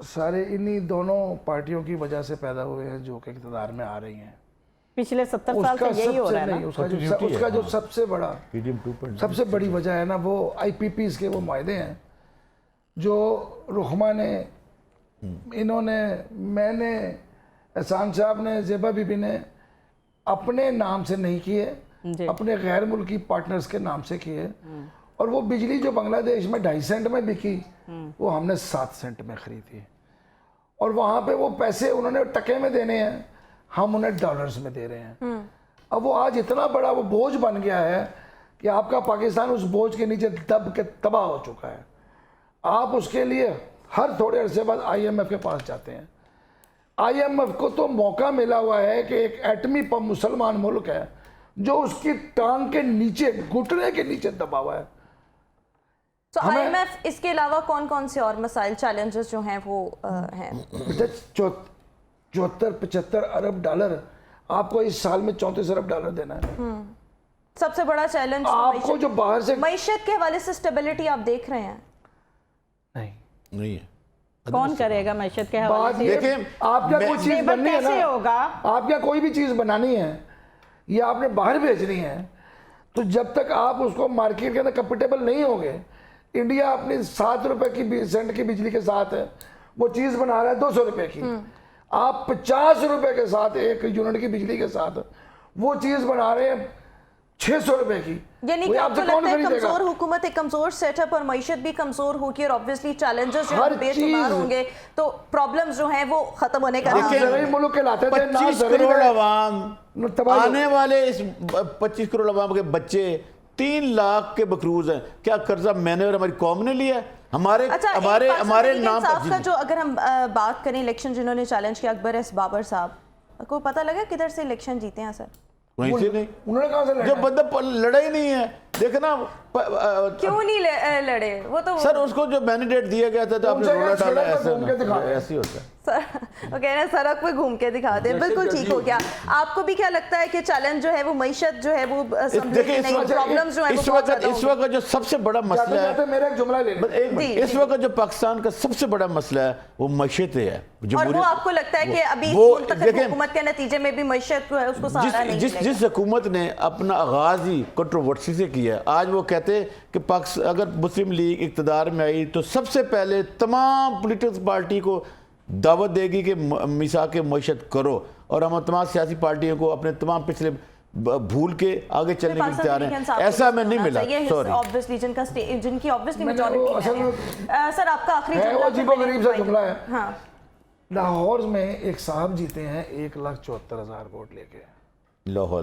सारे इन्हीं दोनों पार्टियों की वजह से पैदा हुए हैं जो कि इक़्तिदार में आ रही हैं। पिछले 70 साल से यही हो रहा है ना। उसका जो सबसे बड़ी वजह है ना, वो IPPs के वो मायदे हैं जो रुहमा ने, इन्होंने, मैंने, एहसान साहब ने, ज़ेबा बीबी ने अपने नाम से नहीं किए, अपने गैर मुल्की पार्टनर्स के नाम से किए। और वो बिजली जो बांग्लादेश में 2.5 सेंट में बिकी, वो हमने 7 सेंट में खरीदी। और वहाँ पे वो पैसे उन्होंने टके में देने हैं, हम उन्हें डॉलर्स में दे रहे हैं। अब वो आज इतना बड़ा वो बोझ बन गया है कि आपका पाकिस्तान उस बोझ के नीचे दब के तबाह हो चुका है। आप उसके लिए हर थोड़े अरसे बाद IMF के पास जाते हैं। IMF को तो मौका मिला हुआ है कि एक एटमी मुसलमान मुल्क है जो उसकी टांग के नीचे, घुटने के नीचे दबा हुआ है। तो IMF इसके अलावा कौन कौन से और मसाइल, चैलेंजेस जो हैं वो हैं? 74-75 अरब डॉलर आपको इस साल में 34 अरब डॉलर देना है। सबसे बड़ा चैलेंज आपको जो बाहर से मईशत के हवाले से स्टेबिलिटी आप देख रहे हैं? नहीं है। कौन करेगा मैशत के हवाले बात से? ये देखिए, आप क्या कोई चीज लेबर बननी है कैसे ना, होगा? आप क्या कोई भी चीज बनानी है या आपने बाहर भेजनी है, तो जब तक आप उसको मार्केट के अंदर कंफर्टेबल नहीं होंगे, इंडिया अपनी 7 रुपए की सेंट की बिजली के साथ है, वो चीज बना रहा है 200 रुपए की। आप 50 रुपए के साथ, 1 यूनिट की बिजली के साथ वो चीज बना रहे हैं 600 रुपए की। यानी कि आपको लगता है कमजोर हुकूमत, एक कमजोर सेटअप और मईशत भी कमजोर होगी और ऑब्वियसली चैलेंजेस जो हैं बेशुमार होंगे, तो प्रॉब्लम्स जो हैं वो खत्म होने का मुल्क के लाते थे 25 करोड़ आवाम, आने वाले इस 25 करोड़ आवाम के बच्चे 3 लाख के बकरूज हैं। क्या कर्जा मैंने और हमारी कौम ने लिया? हमारे हमारे नाम का जो, अगर हम बात करें इलेक्शन जिन्होंने चैलेंज किया, अकबर एस बाबर साहब को पता लगा किधर से इलेक्शन जीते हैं सर? वहीं से नहीं, उन्होंने कहा से जो बंदा लड़ा ही नहीं है। देखना क्यों नहीं लड़े? वो तो सर उसको जो मैंडेट दिया गया था तो आपने रोड़ा डाला, ऐसे होता है सर। वो कह रहे हैं सड़क पे घूम के दिखाते हैं, बिल्कुल ठीक हो गया। आपको भी क्या लगता है कि चैलेंज जो है वो मईशत जो है वो देखिए प्रॉब्लम्स जो है इस वक्त जो सबसे बड़ा मसला है, मेरा एक जुमला ले इस वक्त जो पाकिस्तान का सबसे बड़ा मसला है वो मईशत है। और वो आपको लगता है कि अभी हुकूमत के नतीजे में भी मईशत जो है उसको सहारा नहीं मिलेगा? जिस हुकूमत ने अपना आगाज ही कंट्रोवर्सी से किया, आज वो कहते हैं कि पाकिस्तान अगर मुस्लिम लीग इक़्तिदार में आई तो सबसे पहले तमाम पॉलिटिक्स पार्टी को दावत देगी कि मिसाक मईशत करो, और हम तमाम सियासी पार्टियों को अपने तमाम पिछले भूल के आगे चलने के तैयार हैं। ऐसा मैं नहीं मिला, सॉरी। ऑब्वियसली जिनकी ऑब्वियसली मेजॉरिटी है। सर आपका आखिरी जुमला है। हाँ। लाहौर में एक साहब जीते हैं 1,74,000 वोट लेके। लाहौर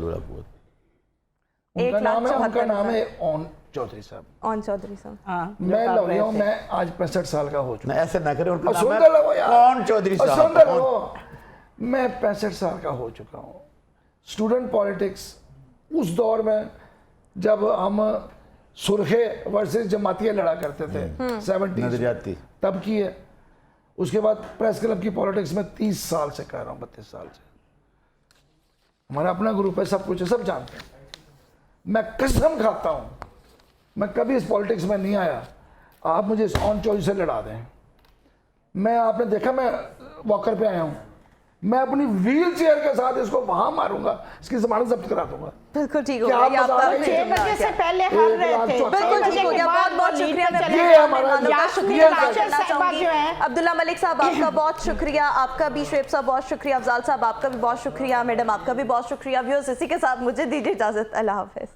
उनका नाम है ओन चौधरी साहब। ओन चौधरी साहब। हाँ, मैं लौलिया हूँ, मैं आज 65 साल का हो चुका। ऐसे ना करें, उनका नाम है कौन चौधरी साहब। मैं 65 साल का हो चुका हूँ। स्टूडेंट पॉलिटिक्स उस दौर में जब हम सुरखे वर्सेस जमातियाँ लड़ा करते थे 70 तब की है। उसके बाद प्रेस क्लब की पॉलिटिक्स में 30 साल से कर रहा हूँ, 32 साल से। हमारा अपना ग्रुप है, सब कुछ है, सब जानते हैं। मैं कसम खाता हूँ मैं कभी इस पॉलिटिक्स में नहीं आया। आप मुझे इस ऑन चॉइस से लड़ा दें। मैं, आपने देखा मैं वॉकर पे आया हूँ, मैं अपनी व्हील चेयर के साथ इसको वहां मारूंगा, इसकी जमानत जब्त करा दूंगा। बिल्कुल ठीक हो गया। 6 बजे से पहले हार रहे थे। बिल्कुल ठीक हो गया। बहुत बहुत शुक्रिया। अब्दुल्ला मलिक साहब आपका बहुत शुक्रिया, आपका भी शुएब साहब बहुत शुक्रिया, अफजाल साहब आपका भी बहुत शुक्रिया, मैडम आपका भी बहुत शुक्रिया। व्यूअर्स इसी के साथ मुझे दीजिए इजाजत। अल्लाह हाफिज।